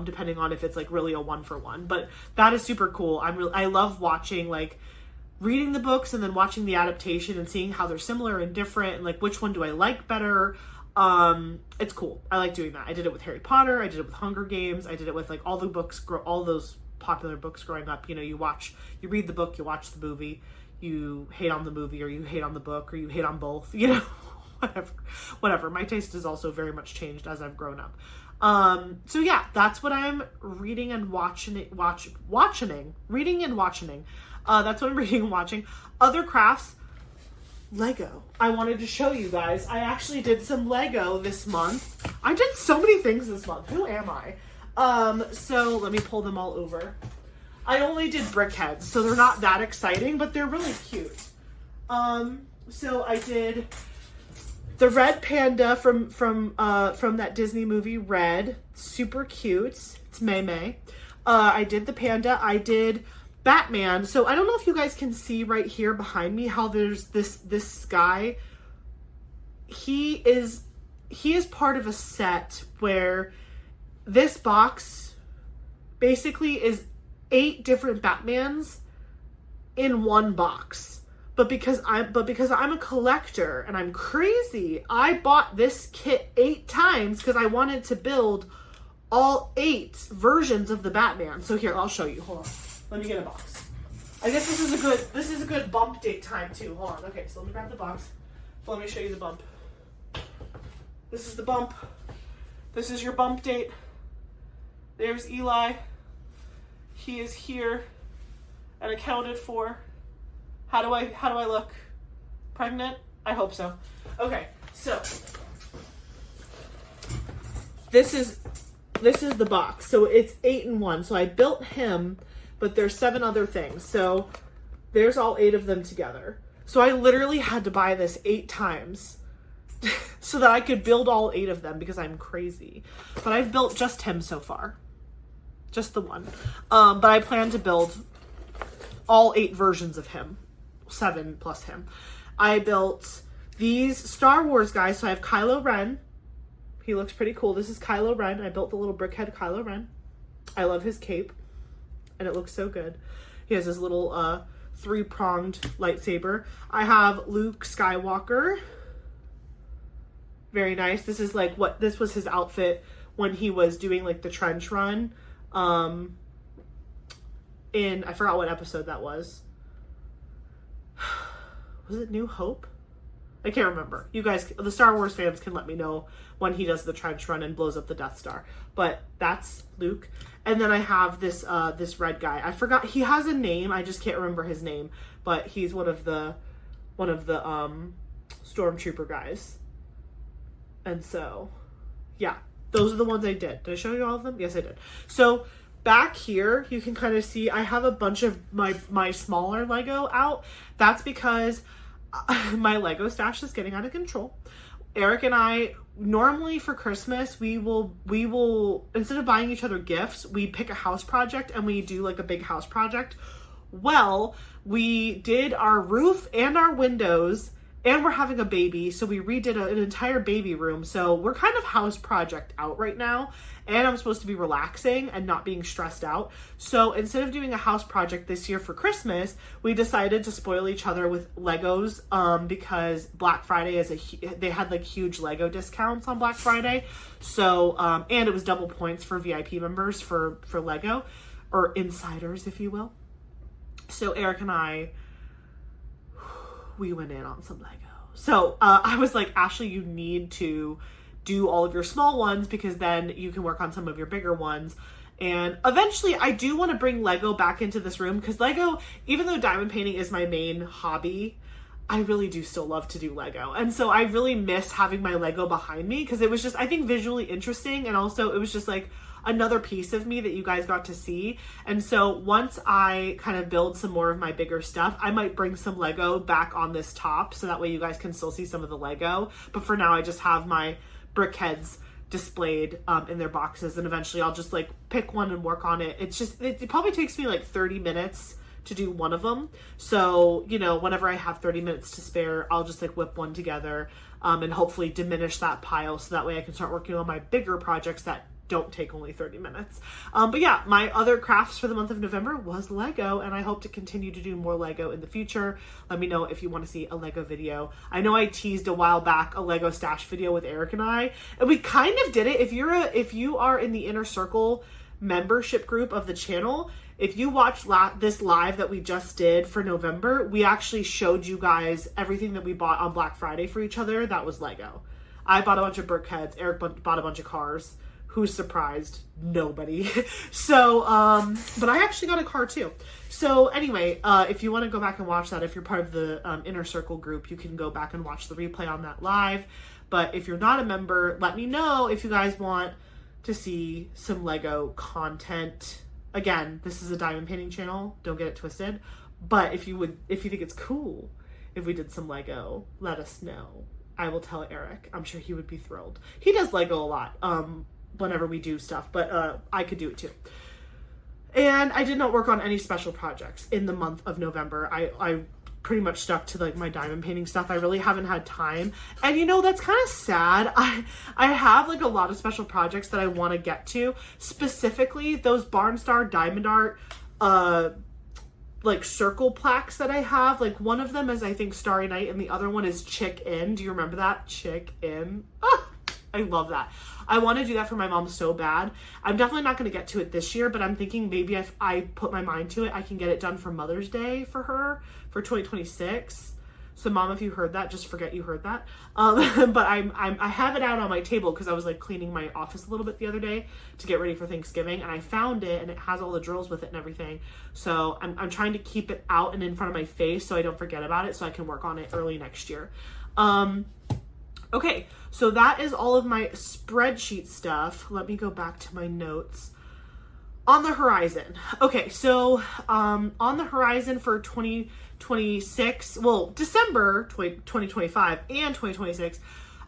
depending on if it's like really a 1-for-1. But that is super cool. I love watching, like, reading the books and then watching the adaptation and seeing how they're similar and different and like which one do I like better. It's cool. I like doing that. I did it with Harry Potter. I did it with Hunger Games. I did it with like all the books, all those popular books growing up. You know, you read the book, you watch the movie, you hate on the movie, or you hate on the book, or you hate on both, you know, whatever. My taste has also very much changed as I've grown up. So yeah, that's what I'm reading and watching. Reading and watching. That's what I'm reading and watching. Other crafts. Lego. I wanted to show you guys. I actually did some Lego this month. I did so many things this month. Who am I? So let me pull them all over. I only did brick heads, so they're not that exciting, but they're really cute. So I did the red panda from that Disney movie Red. Super cute. It's May May. I did the panda. I did Batman. So I don't know if you guys can see right here behind me how there's this guy. He is part of a set where this box basically is 8 different Batmans in one box. But because I'm a collector and I'm crazy, I bought this kit 8 times because I wanted to build all 8 versions of the Batman. So here, I'll show you. Hold on. Let me get a box. I guess this is a good bump date time too. Hold on. Okay, so let me grab the box. Let me show you the bump. This is the bump. This is your bump date. There's Eli. He is here and accounted for. How do I look? Pregnant? I hope so. Okay, so this is the box. So it's 8 in 1. So I built him, but there's 7 other things. So there's all 8 of them together. So I literally had to buy this 8 times so that I could build all 8 of them because I'm crazy. But I've built just him so far. Just the one. But I plan to build all 8 versions of him. 7 plus him. I built these Star Wars guys. So I have Kylo Ren. He looks pretty cool. This is Kylo Ren. I built the little brickhead Kylo Ren. I love his cape. And it looks so good. He has this little 3-pronged lightsaber. I have Luke Skywalker. Very nice. This is like this was his outfit when he was doing like the trench run. I forgot what episode that was. Was it New Hope? I can't remember. You guys, the Star Wars fans, can let me know when he does the trench run and blows up the Death Star. But that's Luke. And then I have this red guy. I forgot, he has a name. I just can't remember his name. But he's one of the stormtrooper guys. And so, yeah, those are the ones I did. Did I show you all of them? Yes, I did. So back here, you can kind of see I have a bunch of my smaller Lego out. That's because my Lego stash is getting out of control. Eric and I, normally for Christmas, we will, instead of buying each other gifts, we pick a house project and we do like a big house project. Well, we did our roof and our windows, and we're having a baby, so we redid an entire baby room. So we're kind of house project out right now, and I'm supposed to be relaxing and not being stressed out. So instead of doing a house project this year for Christmas, we decided to spoil each other with Legos because Black Friday they had like huge Lego discounts on Black Friday. So and it was double points for VIP members for Lego, or insiders, if you will. So Eric and I, we went in on some Lego. So I was like, Ashley, you need to do all of your small ones because then you can work on some of your bigger ones. And eventually I do want to bring Lego back into this room because Lego, even though diamond painting is my main hobby, I really do still love to do Lego. And so I really miss having my Lego behind me because it was just, I think, visually interesting. And also it was just like another piece of me that you guys got to see. And so once I kind of build some more of my bigger stuff, I might bring some Lego back on this top so that way you guys can still see some of the Lego. But for now, I just have my brickheads displayed in their boxes, and eventually I'll just like pick one and work on it. It probably takes me like 30 minutes to do one of them. So, you know, whenever I have 30 minutes to spare, I'll just like whip one together and hopefully diminish that pile so that way I can start working on my bigger projects that don't take only 30 minutes. But yeah, my other crafts for the month of November was Lego, and I hope to continue to do more Lego in the future. Let me know if you want to see a Lego video. I know I teased a while back a Lego stash video with Eric and I, and we kind of did it. If you are in the Inner Circle membership group of the channel, if you watched this live that we just did for November, we actually showed you guys everything that we bought on Black Friday for each other. That was Lego. I bought a bunch of brickheads. Eric bought a bunch of cars. Who's surprised? Nobody. So, but I actually got a car too. So anyway, if you want to go back and watch that, if you're part of the Inner Circle group, you can go back and watch the replay on that live. But if you're not a member, let me know if you guys want to see some Lego content. Again, this is a diamond painting channel. Don't get it twisted. But if you think it's cool if we did some Lego, let us know. I will tell Eric. I'm sure he would be thrilled. He does Lego a lot. Whenever we do stuff, but I could do it too. And I did not work on any special projects in the month of November. I pretty much stuck to like my diamond painting stuff. I really haven't had time. And you know, that's kind of sad. I have like a lot of special projects that I want to get to. Specifically, those Barnstar Diamond Art like circle plaques that I have. Like one of them is I think Starry Night and the other one is Chick In. Do you remember that? Chick In. Ah, I love that. I want to do that for my mom so bad. I'm definitely not going to get to it this year, but I'm thinking maybe if I put my mind to it, I can get it done for Mother's Day for her for 2026. So mom, if you heard that, just forget you heard that. But I have it out on my table because I was like cleaning my office a little bit the other day to get ready for Thanksgiving, and I found it and it has all the drills with it and everything. So I'm trying to keep it out and in front of my face so I don't forget about it so I can work on it early next year. Okay, so that is all of my spreadsheet stuff. Let me go back to my notes. On the horizon. Okay, so on the horizon for 2026, well, December 2025 and 2026,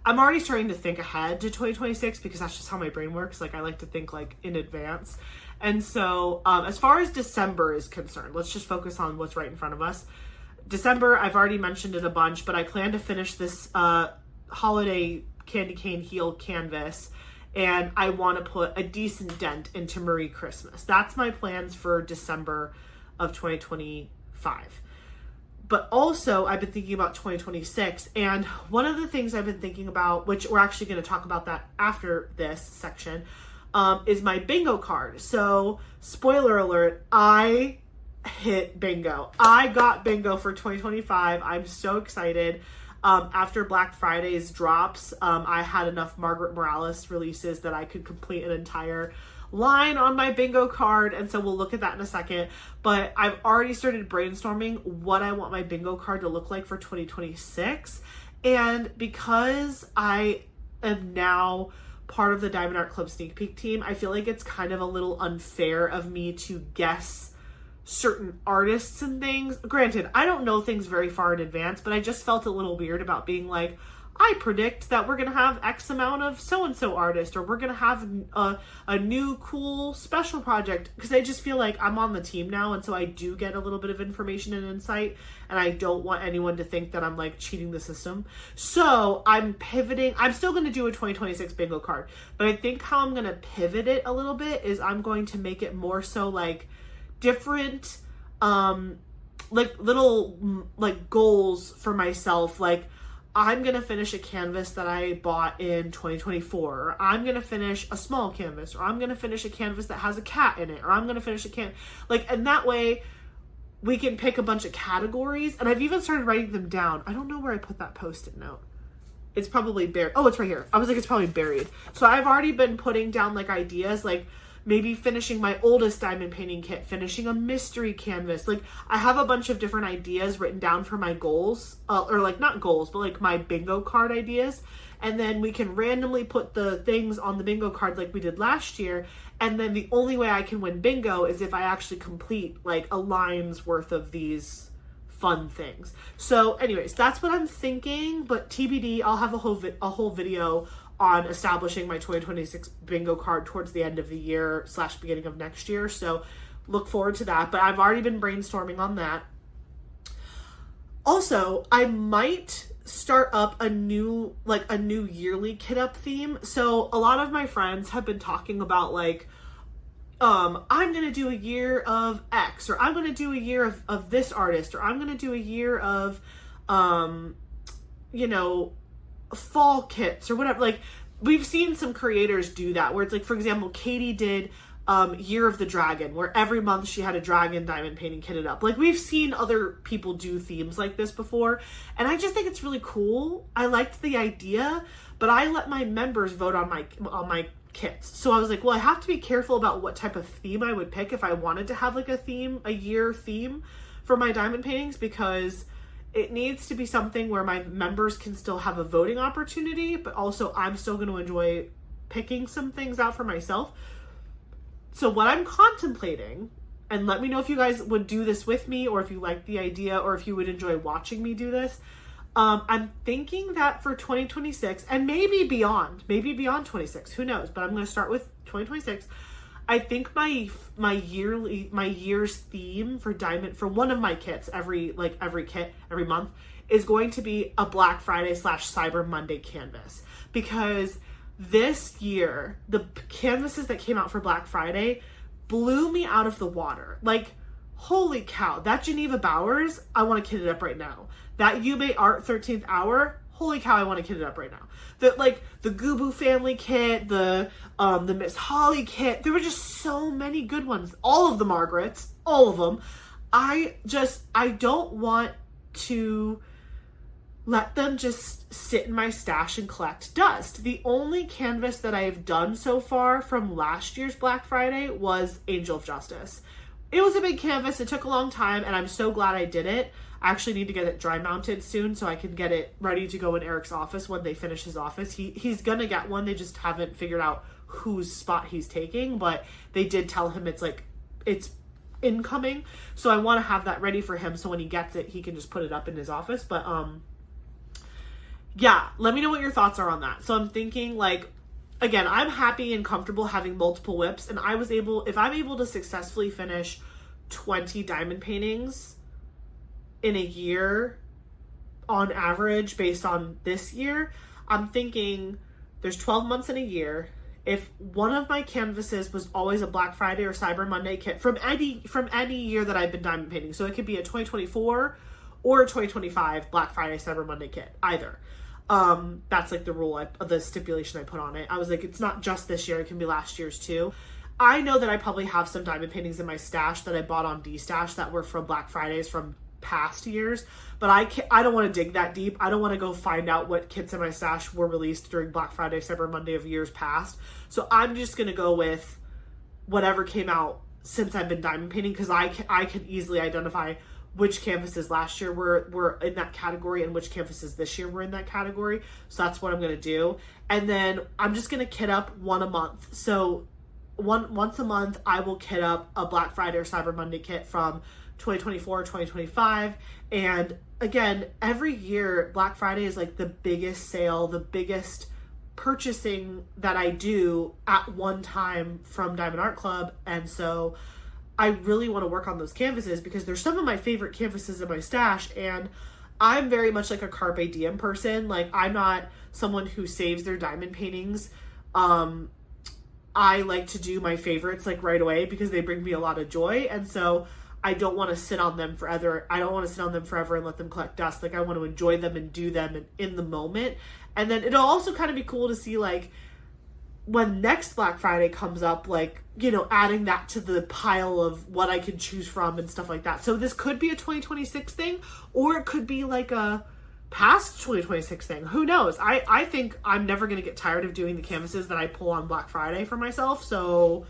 I'm already starting to think ahead to 2026 because that's just how my brain works. Like I like to think like in advance. And so as far as December is concerned, let's just focus on what's right in front of us. December, I've already mentioned it a bunch, but I plan to finish this holiday candy cane heel canvas, and I want to put a decent dent into Marie Christmas. That's my plans for December of 2025. But also I've been thinking about 2026, and one of the things I've been thinking about, which we're actually going to talk about that after this section, is my bingo card. So spoiler alert, I hit bingo. I got bingo for 2025. I'm so excited. After Black Friday's drops, I had enough Margaret Morales releases that I could complete an entire line on my bingo card, and so we'll look at that in a second. But I've already started brainstorming what I want my bingo card to look like for 2026, and because I am now part of the Diamond Art Club Sneak Peek team, I feel like it's kind of a little unfair of me to guess certain artists and things. Granted, I don't know things very far in advance, but I just felt a little weird about being like, I predict that we're going to have X amount of so-and-so artist, or we're going to have a new cool special project, because I just feel like I'm on the team now, and so I do get a little bit of information and insight, and I don't want anyone to think that I'm like cheating the system. So I'm pivoting. I'm still going to do a 2026 bingo card, but I think how I'm going to pivot it a little bit is I'm going to make it more so like different like little like goals for myself. Like I'm gonna finish a canvas that I bought in 2024, or I'm gonna finish a small canvas, or I'm gonna finish a canvas that has a cat in it, or I'm gonna finish a like, and that way we can pick a bunch of categories. And I've even started writing them down. I don't know where I put that post-it note. It's probably buried. Oh, it's right here. I was like, it's probably buried. So I've already been putting down like ideas, like maybe finishing my oldest diamond painting kit, finishing a mystery canvas. Like I have a bunch of different ideas written down for my goals, or like not goals, but like my bingo card ideas. And then we can randomly put the things on the bingo card like we did last year. And then the only way I can win bingo is if I actually complete like a line's worth of these fun things. So anyways, that's what I'm thinking, but TBD, I'll have a whole video on establishing my 2026 bingo card towards the end of the year / beginning of next year. So look forward to that, but I've already been brainstorming on that. Also, I might start up a new yearly kit up theme. So a lot of my friends have been talking about like, I'm going to do a year of X, or I'm going to do a year of this artist, or I'm going to do a year of, fall kits or whatever. Like we've seen some creators do that where it's like, for example, Katie did Year of the Dragon, where every month she had a dragon diamond painting kitted up. Like we've seen other people do themes like this before, and I just think it's really cool. I liked the idea, but I let my members vote on my kits. So I was like, well, I have to be careful about what type of theme I would pick if I wanted to have like a year theme for my diamond paintings, because it needs to be something where my members can still have a voting opportunity, but also I'm still going to enjoy picking some things out for myself. So what I'm contemplating, and let me know if you guys would do this with me, or if you like the idea, or if you would enjoy watching me do this. I'm thinking that for 2026, and maybe beyond 26, who knows, but I'm going to start with 2026. I think my year's theme for diamond, for one of my kits, every kit every month, is going to be a Black Friday / Cyber Monday canvas, because this year the canvases that came out for Black Friday blew me out of the water. Like, holy cow, that Geneva Bowers, I want to kit it up right now. That Yube Art 13th Hour, holy cow, I want to kit it up right now. The Gubu Family kit, the Miss Holly kit, there were just so many good ones. All of the Margarets, all of them. I don't want to let them just sit in my stash and collect dust. The only canvas that I've done so far from last year's Black Friday was Angel of Justice. It was a big canvas. It took a long time, and I'm so glad I did it. I actually need to get it dry mounted soon so I can get it ready to go in Eric's office when they finish his office. He's gonna get one. They just haven't figured out whose spot he's taking, but they did tell him it's incoming. So I want to have that ready for him so when he gets it, he can just put it up in his office. But yeah, let me know what your thoughts are on that. So I'm thinking, like, again, I'm happy and comfortable having multiple whips, and if I'm able to successfully finish 20 diamond paintings in a year on average based on this year, I'm thinking there's 12 months in a year. If one of my canvases was always a Black Friday or Cyber Monday kit from any year that I've been diamond painting, so it could be a 2024 or a 2025 Black Friday Cyber Monday kit, either. That's like the rule, the stipulation I put on it. I was like, it's not just this year, it can be last year's too. I know that I probably have some diamond paintings in my stash that I bought on D-Stash that were from Black Fridays from past years, but I don't want to dig that deep. I don't want to go find out what kits in my stash were released during Black Friday, Cyber Monday of years past. So I'm just going to go with whatever came out since I've been diamond painting, because I can easily identify which canvases last year were in that category and which canvases this year were in that category. So that's what I'm going to do. And then I'm just going to kit up one a month. So once a month, I will kit up a Black Friday or Cyber Monday kit from 2024, 2025. And again, every year, Black Friday is like the biggest sale, the biggest purchasing that I do at one time from Diamond Art Club. And so I really want to work on those canvases because they're some of my favorite canvases in my stash, and I'm very much like a carpe diem person. Like, I'm not someone who saves their diamond paintings. I like to do my favorites like right away because they bring me a lot of joy, and so I don't want to sit on them forever. I don't want to sit on them forever and let them collect dust. Like, I want to enjoy them and do them in the moment. And then it'll also kind of be cool to see, like, when next Black Friday comes up, like, you know, adding that to the pile of what I can choose from and stuff like that. So this could be a 2026 thing, or it could be like a past 2026 thing. Who knows? I think I'm never going to get tired of doing the canvases that I pull on Black Friday for myself. So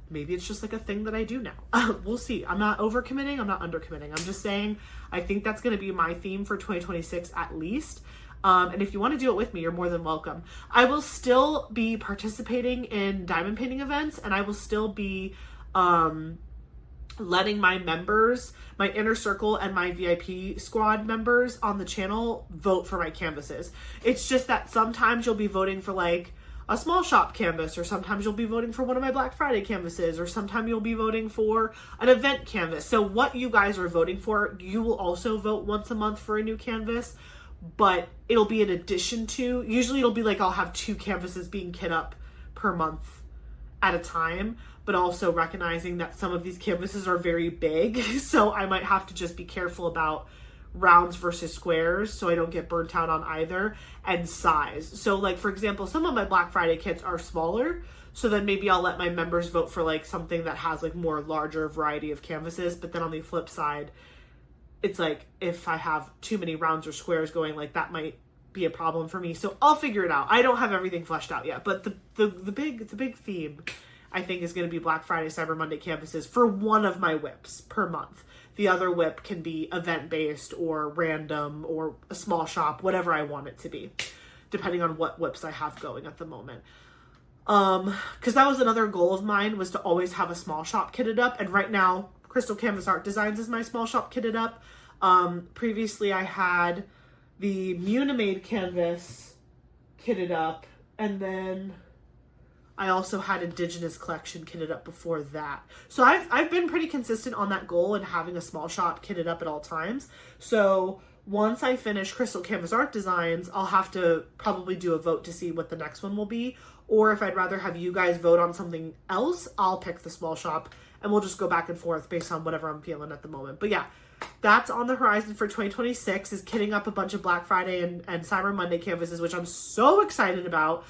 maybe it's just like a thing that I do now. We'll see. I'm not overcommitting. I'm not undercommitting. I'm just saying I think that's going to be my theme for 2026 at least. And if you want to do it with me, you're more than welcome. I will still be participating in diamond painting events, and I will still be letting my members, my inner circle and my VIP squad members on the channel vote for my canvases. It's just that sometimes you'll be voting for like a small shop canvas, or sometimes you'll be voting for one of my Black Friday canvases, or sometimes you'll be voting for an event canvas. So what you guys are voting for, you will also vote once a month for a new canvas. But it'll be in addition to, usually it'll be like I'll have 2 canvases being kit up per month at a time, but also recognizing that some of these canvases are very big, so I might have to just be careful about rounds versus squares so I don't get burnt out on either, and size. So like, for example, some of my Black Friday kits are smaller, so then maybe I'll let my members vote for like something that has like more larger variety of canvases. But then on the flip side, it's like, if I have too many rounds or squares going, like, that might be a problem for me. So I'll figure it out. I don't have everything fleshed out yet, but the big theme, I think, is going to be Black Friday, Cyber Monday canvases for one of my whips per month. The other whip can be event-based or random or a small shop, whatever I want it to be, depending on what whips I have going at the moment. Because that was another goal of mine, was to always have a small shop kitted up, and right now, Crystal Canvas Art Designs is my small shop kitted up. Previously I had the Munimade canvas kitted up, and then I also had Indigenous collection kitted up before that. So I've been pretty consistent on that goal and having a small shop kitted up at all times. So once I finish Crystal Canvas Art Designs, I'll have to probably do a vote to see what the next one will be. Or if I'd rather have you guys vote on something else, I'll pick the small shop and we'll just go back and forth based on whatever I'm feeling at the moment. But yeah, that's on the horizon for 2026, is kitting up a bunch of Black Friday and Cyber Monday canvases, which I'm so excited about.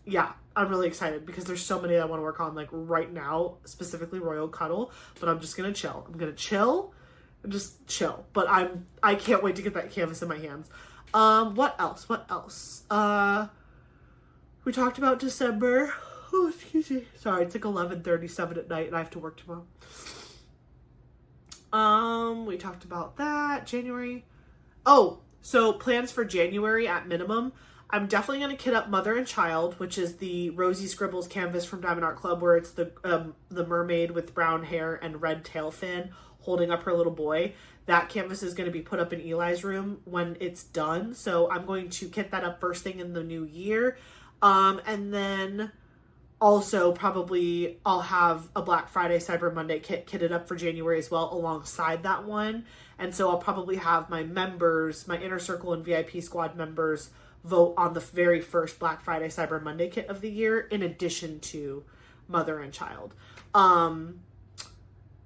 Yeah, I'm really excited because there's so many that I want to work on like right now, specifically Royal Cuddle, but I'm just going to chill. I'm going to chill and just chill. But I can't wait to get that canvas in my hands. What else? We talked about December. Oh, excuse me. Sorry, it's like 11:37 at night and I have to work tomorrow. We talked about that. January. Oh, so plans for January at minimum. I'm definitely going to kit up Mother and Child, which is the Rosie Scribbles canvas from Diamond Art Club, where it's the mermaid with brown hair and red tail fin holding up her little boy. That canvas is going to be put up in Eli's room when it's done. So I'm going to kit that up first thing in the new year. And then also probably I'll have a Black Friday, Cyber Monday kit kitted up for January as well alongside that one. And so I'll probably have my members, my Inner Circle and VIP Squad members, vote on the very first Black Friday, Cyber Monday kit of the year, in addition to Mother and Child.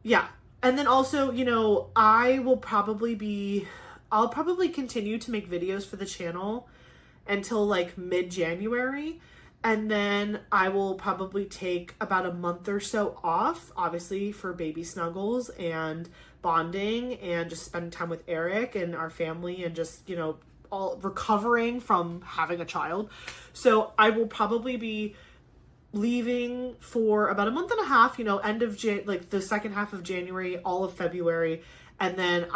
Yeah. And then also, you know, I'll probably continue to make videos for the channel until like mid-January. And then I will probably take about a month or so off, obviously for baby snuggles and bonding and just spending time with Eric and our family and just, you know, all recovering from having a child. So I will probably be leaving for about a month and a half, you know, end of like the second half of January, all of February. And then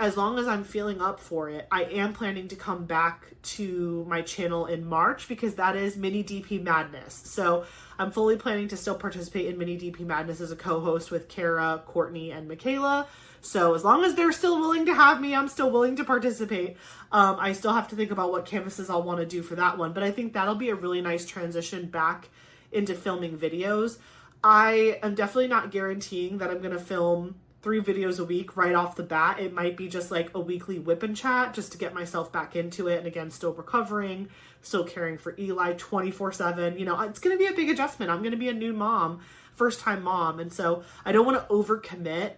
as long as I'm feeling up for it, I am planning to come back to my channel in March because that is Mini DP Madness. So I'm fully planning to still participate in Mini DP Madness as a co-host with Kara, Courtney, and Michaela. So as long as they're still willing to have me, I'm still willing to participate. I still have to think about what canvases I'll want to do for that one, but I think that'll be a really nice transition back into filming videos. I am definitely not guaranteeing that I'm going to film 3 videos a week right off the bat. It might be just like a weekly whip and chat just to get myself back into it. And again, still recovering, still caring for Eli 24/7. You know, it's going to be a big adjustment. I'm going to be a new mom, first time mom. And so I don't want to overcommit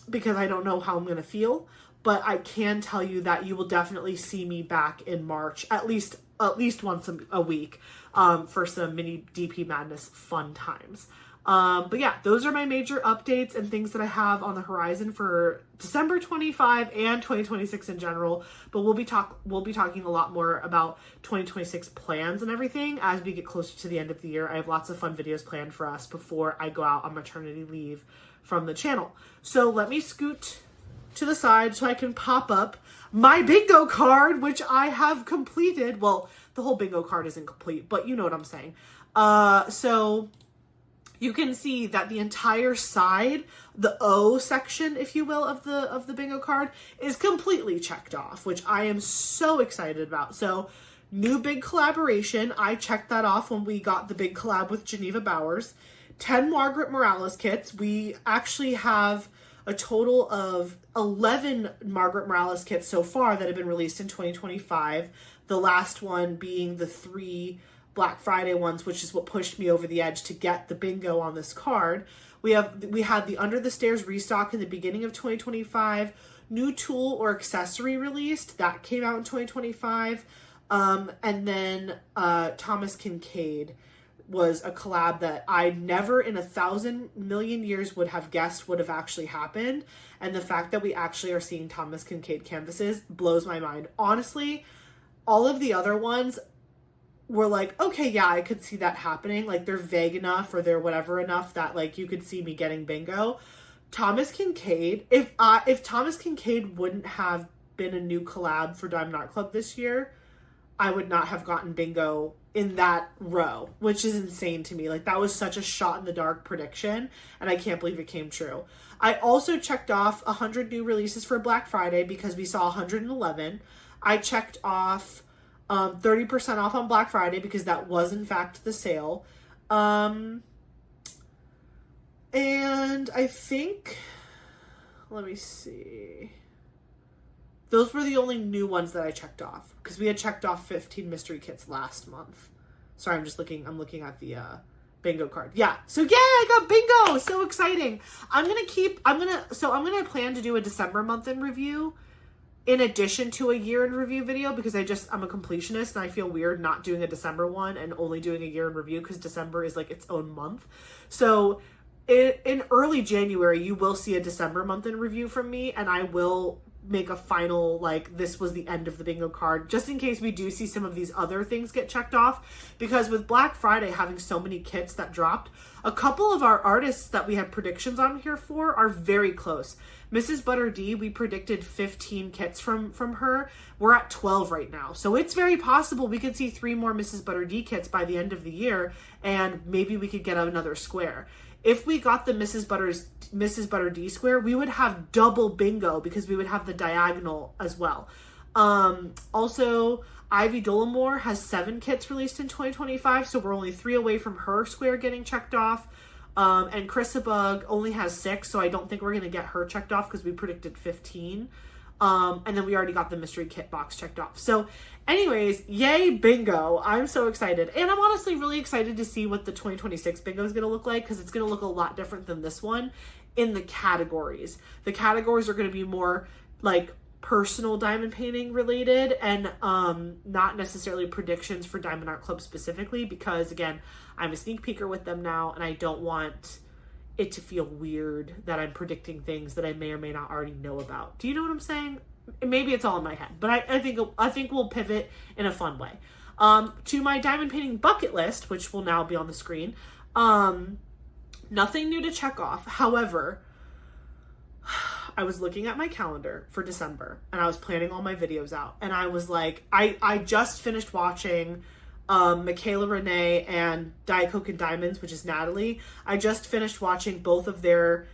because I don't know how I'm going to feel, but I can tell you that you will definitely see me back in March, at least once a week, for some Mini DP Madness fun times. But yeah, those are my major updates and things that I have on the horizon for December 25 and 2026 in general. But we'll be talking a lot more about 2026 plans and everything as we get closer to the end of the year. I have lots of fun videos planned for us before I go out on maternity leave from the channel. So let me scoot to the side so I can pop up my bingo card, which I have completed. Well, the whole bingo card isn't complete, but you know what I'm saying. So you can see that the entire side, the O section, if you will, of the bingo card is completely checked off, which I am so excited about. So new big collaboration. I checked that off when we got the big collab with Geneva Bowers. 10 Margaret Morales kits. We actually have a total of 11 Margaret Morales kits so far that have been released in 2025. The last one being the 3 Black Friday ones, which is what pushed me over the edge to get the bingo on this card. We had the Under the Stairs restock in the beginning of 2025. New tool or accessory released. That came out in 2025. And then Thomas Kincaid was a collab that I never in 1,000 million years would have guessed would have actually happened. And the fact that we actually are seeing Thomas Kincaid canvases blows my mind. Honestly, all of the other ones were like, okay, yeah, I could see that happening. Like they're vague enough or they're whatever enough that like you could see me getting bingo. Thomas Kincaid, if Thomas Kincaid wouldn't have been a new collab for Diamond Art Club this year, I would not have gotten bingo in that row, which is insane to me. Like that was such a shot in the dark prediction and I can't believe it came true. I also checked off 100 new releases for Black Friday because we saw 111. I checked off 30% off on Black Friday because that was in fact the sale. And I think, let me see. Those were the only new ones that I checked off because we had checked off 15 mystery kits last month. Sorry, I'm looking at the bingo card. Yeah. So yeah, I got bingo. So exciting. I'm going to plan to do a December month in review in addition to a year in review video because I'm a completionist and I feel weird not doing a December one and only doing a year in review because December is like its own month. So in early January, you will see a December month in review from me, and I will make a final, like, this was the end of the bingo card, just in case we do see some of these other things get checked off, because with Black Friday having so many kits that dropped, a couple of our artists that we had predictions on here for are very close. Mrs. Butter D, we predicted 15 kits from her. We're at 12 right now. So it's very possible we could see 3 more Mrs. Butter D kits by the end of the year, and maybe we could get another square. If we got the Mrs. Butter D square, we would have double bingo because we would have the diagonal as well. Also, Ivy Dollamore has 7 kits released in 2025, so we're only 3 away from her square getting checked off. And Chrisabug only has 6, so I don't think we're going to get her checked off because we predicted 15. And then we already got the mystery kit box checked off. So anyways, yay bingo. I'm so excited. And I'm honestly really excited to see what the 2026 bingo is going to look like because it's going to look a lot different than this one in the categories. The categories are going to be more like personal diamond painting related and not necessarily predictions for Diamond Art Club specifically because, again, I'm a sneak peeker with them now and I don't want it to feel weird that I'm predicting things that I may or may not already know about. Do you know what I'm saying? Maybe it's all in my head, but I think we'll pivot in a fun way. To my diamond painting bucket list, which will now be on the screen. Nothing new to check off. However, I was looking at my calendar for December and I was planning all my videos out and I was like, I just finished watching Michaela Renee and Diet Coke and Diamonds, which is Natalie. I just finished watching both of their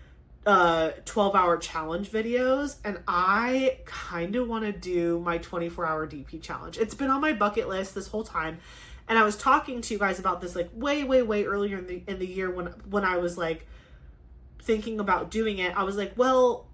12-hour challenge videos and I kind of want to do my 24-hour DP challenge. It's been on my bucket list this whole time and I was talking to you guys about this like way earlier in the year when I was like thinking about doing it. I was like, well,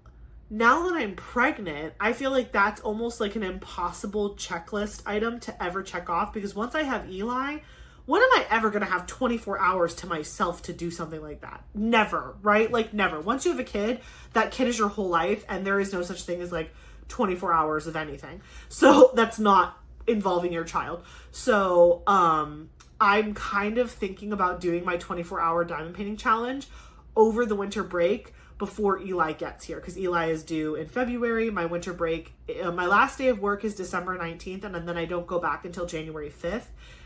now that I'm pregnant, I feel like that's almost like an impossible checklist item to ever check off because once I have Eli, when am I ever going to have 24 hours to myself to do something like that? Never, right? Like never. Once you have a kid, that kid is your whole life and there is no such thing as like 24 hours of anything. So that's not involving your child. So I'm kind of thinking about doing my 24-hour diamond painting challenge over the winter break before Eli gets here because Eli is due in February. My winter break, my last day of work is December 19th and then I don't go back until January 5th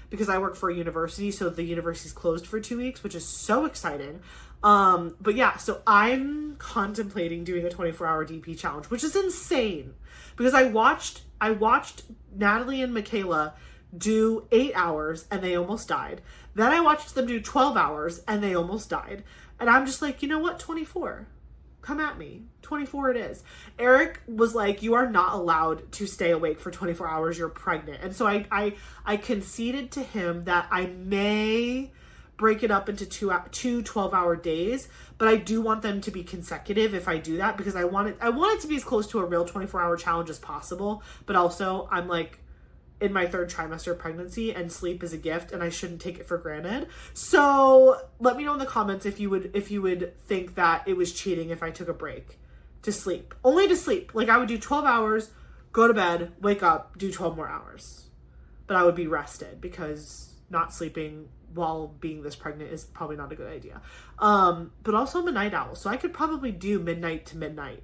because I work for a university, so the university's closed for 2 weeks, which is so exciting. But yeah, so I'm contemplating doing a 24-hour DP challenge, which is insane because I watched Natalie and Michaela do 8 hours and they almost died. Then I watched them do 12 hours and they almost died. And I'm just like, you know what? 24. Come at me. 24 it is. Eric was like, you are not allowed to stay awake for 24 hours. You're pregnant. And so I conceded to him that I may break it up into two 12-hour days, but I do want them to be consecutive if I do that because I want it to be as close to a real 24-hour challenge as possible. But also I'm like in my 3rd trimester of pregnancy and sleep is a gift and I shouldn't take it for granted. So let me know in the comments if you would think that it was cheating if I took a break to sleep. Only to sleep. Like I would do 12 hours, go to bed, wake up, do 12 more hours. But I would be rested because not sleeping while being this pregnant is probably not a good idea. But also I'm a night owl, so I could probably do midnight to midnight.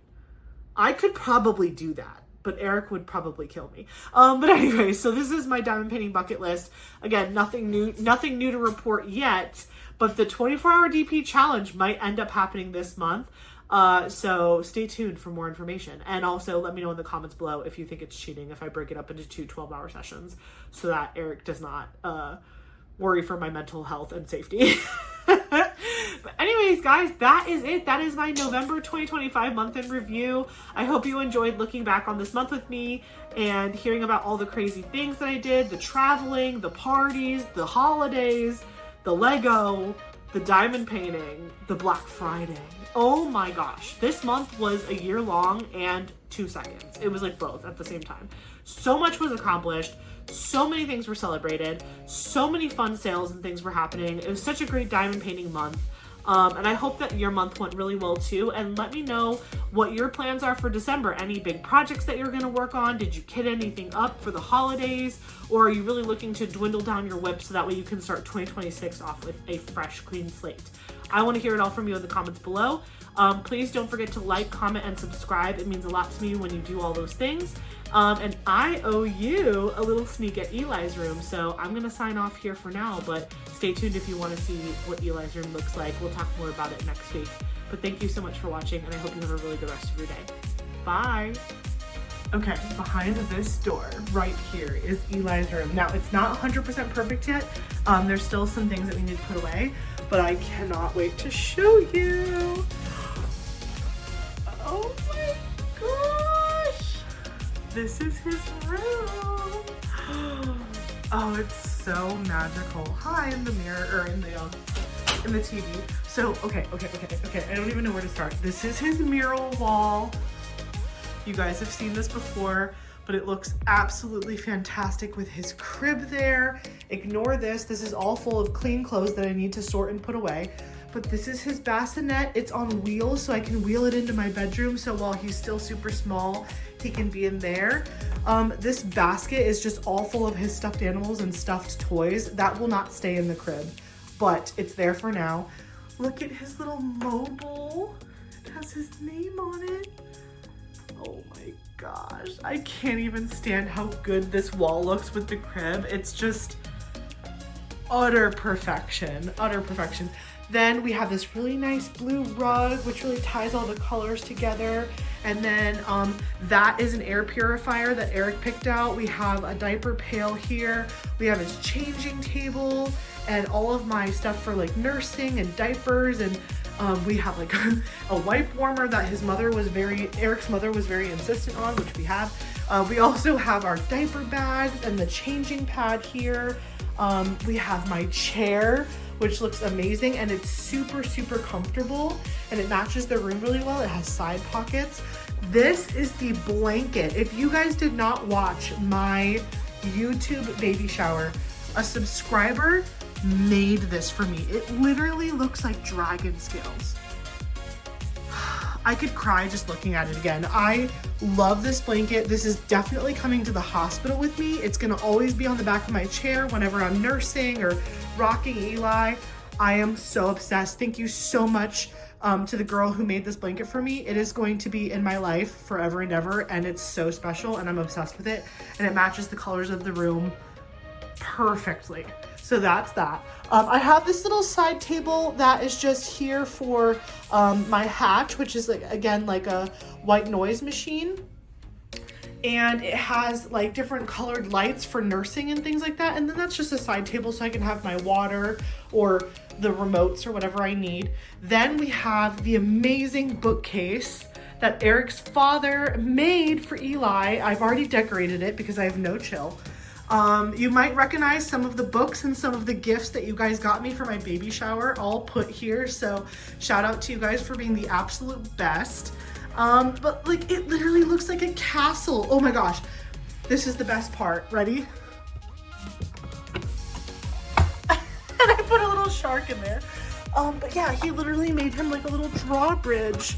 I could probably do that. But Eric would probably kill me. But anyway, so this is my diamond painting bucket list. Again, nothing new to report yet, but the 24-hour DP challenge might end up happening this month. So stay tuned for more information. And also let me know in the comments below if you think it's cheating if I break it up into 2 12-hour sessions so that Eric does not worry for my mental health and safety. But anyways, guys, that is it. That is my November 2025 month in review. I hope you enjoyed looking back on this month with me and hearing about all the crazy things that I did, the traveling, the parties, the holidays, the Lego, the diamond painting, the Black Friday. Oh my gosh. This month was a year long and 2 seconds. It was like both at the same time. So much was accomplished. So many things were celebrated. So many fun sales and things were happening. It was such a great diamond painting month. And I hope that your month went really well too. And let me know what your plans are for December. Any big projects that you're gonna work on? Did you kit anything up for the holidays? Or are you really looking to dwindle down your WIP so that way you can start 2026 off with a fresh, clean slate? I wanna hear it all from you in the comments below. Please don't forget to like, comment, and subscribe. It means a lot to me when you do all those things. And I owe you a little sneak at Eli's room, so I'm gonna sign off here for now, but stay tuned if you wanna see what Eli's room looks like. We'll talk more about it next week. But thank you so much for watching, and I hope you have a really good rest of your day. Bye! Okay, behind this door right here is Eli's room. Now, it's not 100% perfect yet. There's still some things that we need to put away, but I cannot wait to show you. Oh my gosh! This is his room. Oh, it's so magical. Hi, in the mirror, or in the TV. So, okay. I don't even know where to start. This is his mural wall. You guys have seen this before, but it looks absolutely fantastic with his crib there. Ignore this. This is all full of clean clothes that I need to sort and put away. But this is his bassinet. It's on wheels, so I can wheel it into my bedroom. So while he's still super small, he can be in there. This basket is just all full of his stuffed animals and stuffed toys. That will not stay in the crib, but it's there for now. Look at his little mobile. It has his name on it. Oh my gosh. I can't even stand how good this wall looks with the crib. It's just utter perfection, utter perfection. Then we have this really nice blue rug, which really ties all the colors together. And then that is an air purifier that Eric picked out. We have a diaper pail here. We have his changing table and all of my stuff for like nursing and diapers. And we have like a wipe warmer that Eric's mother was very insistent on, which we have. We also have our diaper bags and the changing pad here. We have my chair, which looks amazing, and it's super, super comfortable, and it matches the room really well. It has side pockets. This is the blanket. If you guys did not watch my YouTube baby shower, a subscriber made this for me. It literally looks like dragon scales. I could cry just looking at it again. I love this blanket. This is definitely coming to the hospital with me. It's gonna always be on the back of my chair whenever I'm nursing or rocking Eli. I am so obsessed. Thank you so much to the girl who made this blanket for me. It is going to be in my life forever and ever, and it's so special, and I'm obsessed with it, and it matches the colors of the room perfectly. So that's that. I have this little side table that is just here for my hatch, which is like, again, like a white noise machine. And it has like different colored lights for nursing and things like that. And then that's just a side table so I can have my water or the remotes or whatever I need. Then we have the amazing bookcase that Eric's father made for Eli. I've already decorated it because I have no chill. You might recognize some of the books and some of the gifts that you guys got me for my baby shower all put here. So shout out to you guys for being the absolute best. But like, it literally looks like a castle. Oh my gosh. This is the best part. Ready? And I put a little shark in there. But yeah, he literally made him like a little drawbridge.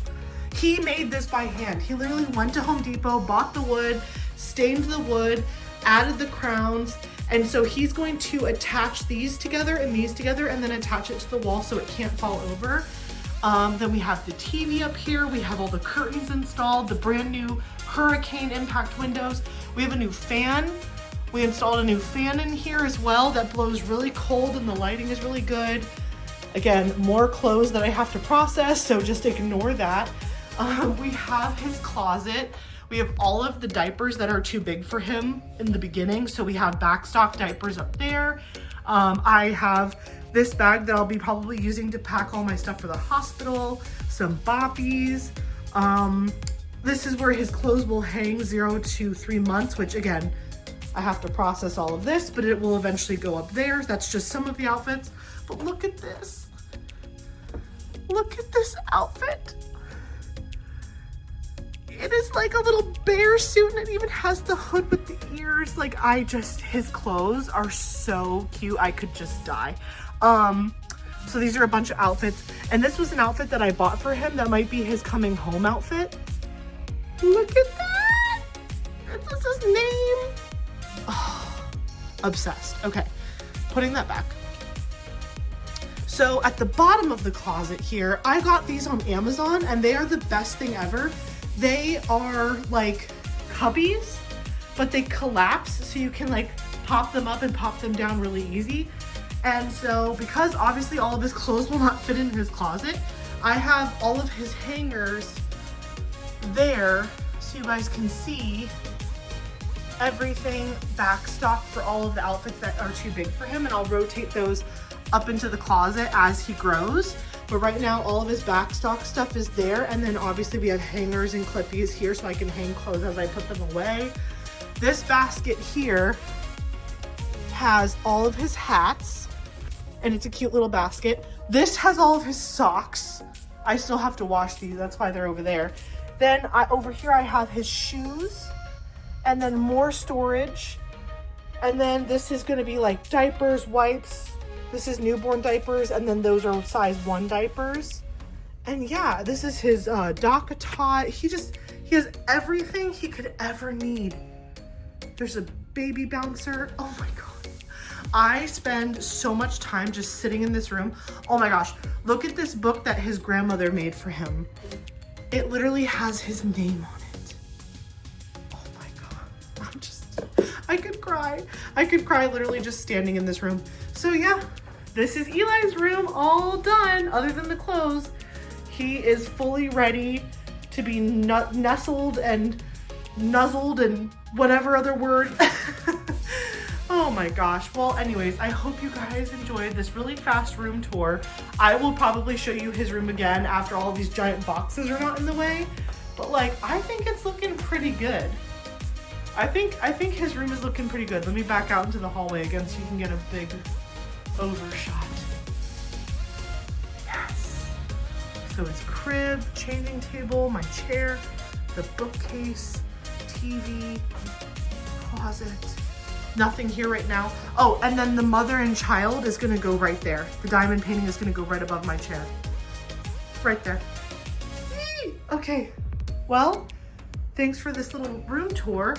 He made this by hand. He literally went to Home Depot, bought the wood, stained the wood, added the crowns, and so he's going to attach these together and these together and then attach it to the wall so it can't fall over. Then we have the TV up here. We have all the curtains installed, the brand new hurricane impact windows. We have a new fan. We installed a new fan in here as well that blows really cold and the lighting is really good. Again, more clothes that I have to process, so just ignore that. We have his closet. We have all of the diapers that are too big for him in the beginning. So we have backstock diapers up there. I have this bag that I'll be probably using to pack all my stuff for the hospital, some boppies. This is where his clothes will hang 0 to 3 months, which again, I have to process all of this, but it will eventually go up there. That's just some of the outfits. But look at this. Look at this outfit. It is like a little bear suit, and it even has the hood with the ears. Like, his clothes are so cute. I could just die. So these are a bunch of outfits. And this was an outfit that I bought for him that might be his coming home outfit. Look at that. This is his name. Oh, obsessed. Okay, putting that back. So at the bottom of the closet here, I got these on Amazon, and they are the best thing ever. They are like cubbies, but they collapse, so you can like pop them up and pop them down really easy. And so because obviously all of his clothes will not fit in his closet, I have all of his hangers there so you guys can see everything backstocked for all of the outfits that are too big for him, and I'll rotate those up into the closet as he grows. But right now all of his backstock stuff is there, and then obviously we have hangers and clippies here so I can hang clothes as I put them away. This basket here has all of his hats, and it's a cute little basket. This has all of his socks. I still have to wash these, that's why they're over there. Then over here I have his shoes, and then more storage. And then this is gonna be like diapers, wipes. This is newborn diapers, and then those are size 1 diapers. And yeah, this is his DockATot. He has everything he could ever need. There's a baby bouncer. Oh my God. I spend so much time just sitting in this room. Oh my gosh, look at this book that his grandmother made for him. It literally has his name on it. Oh my God, I could cry. I could cry literally just standing in this room. So yeah, this is Eli's room all done, other than the clothes. He is fully ready to be nestled and nuzzled and whatever other word. Oh my gosh. Well, anyways, I hope you guys enjoyed this really fast room tour. I will probably show you his room again after all these giant boxes are not in the way. But like, I think it's looking pretty good. I think his room is looking pretty good. Let me back out into the hallway again so you can get a big overshot. Yes. So it's crib, changing table, my chair, the bookcase, TV, closet. Nothing here right now. Oh, and then the mother and child is gonna go right there. The diamond painting is gonna go right above my chair. Right there. Yee! Okay, well, thanks for this little room tour.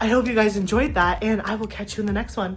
I hope you guys enjoyed that, and I will catch you in the next one.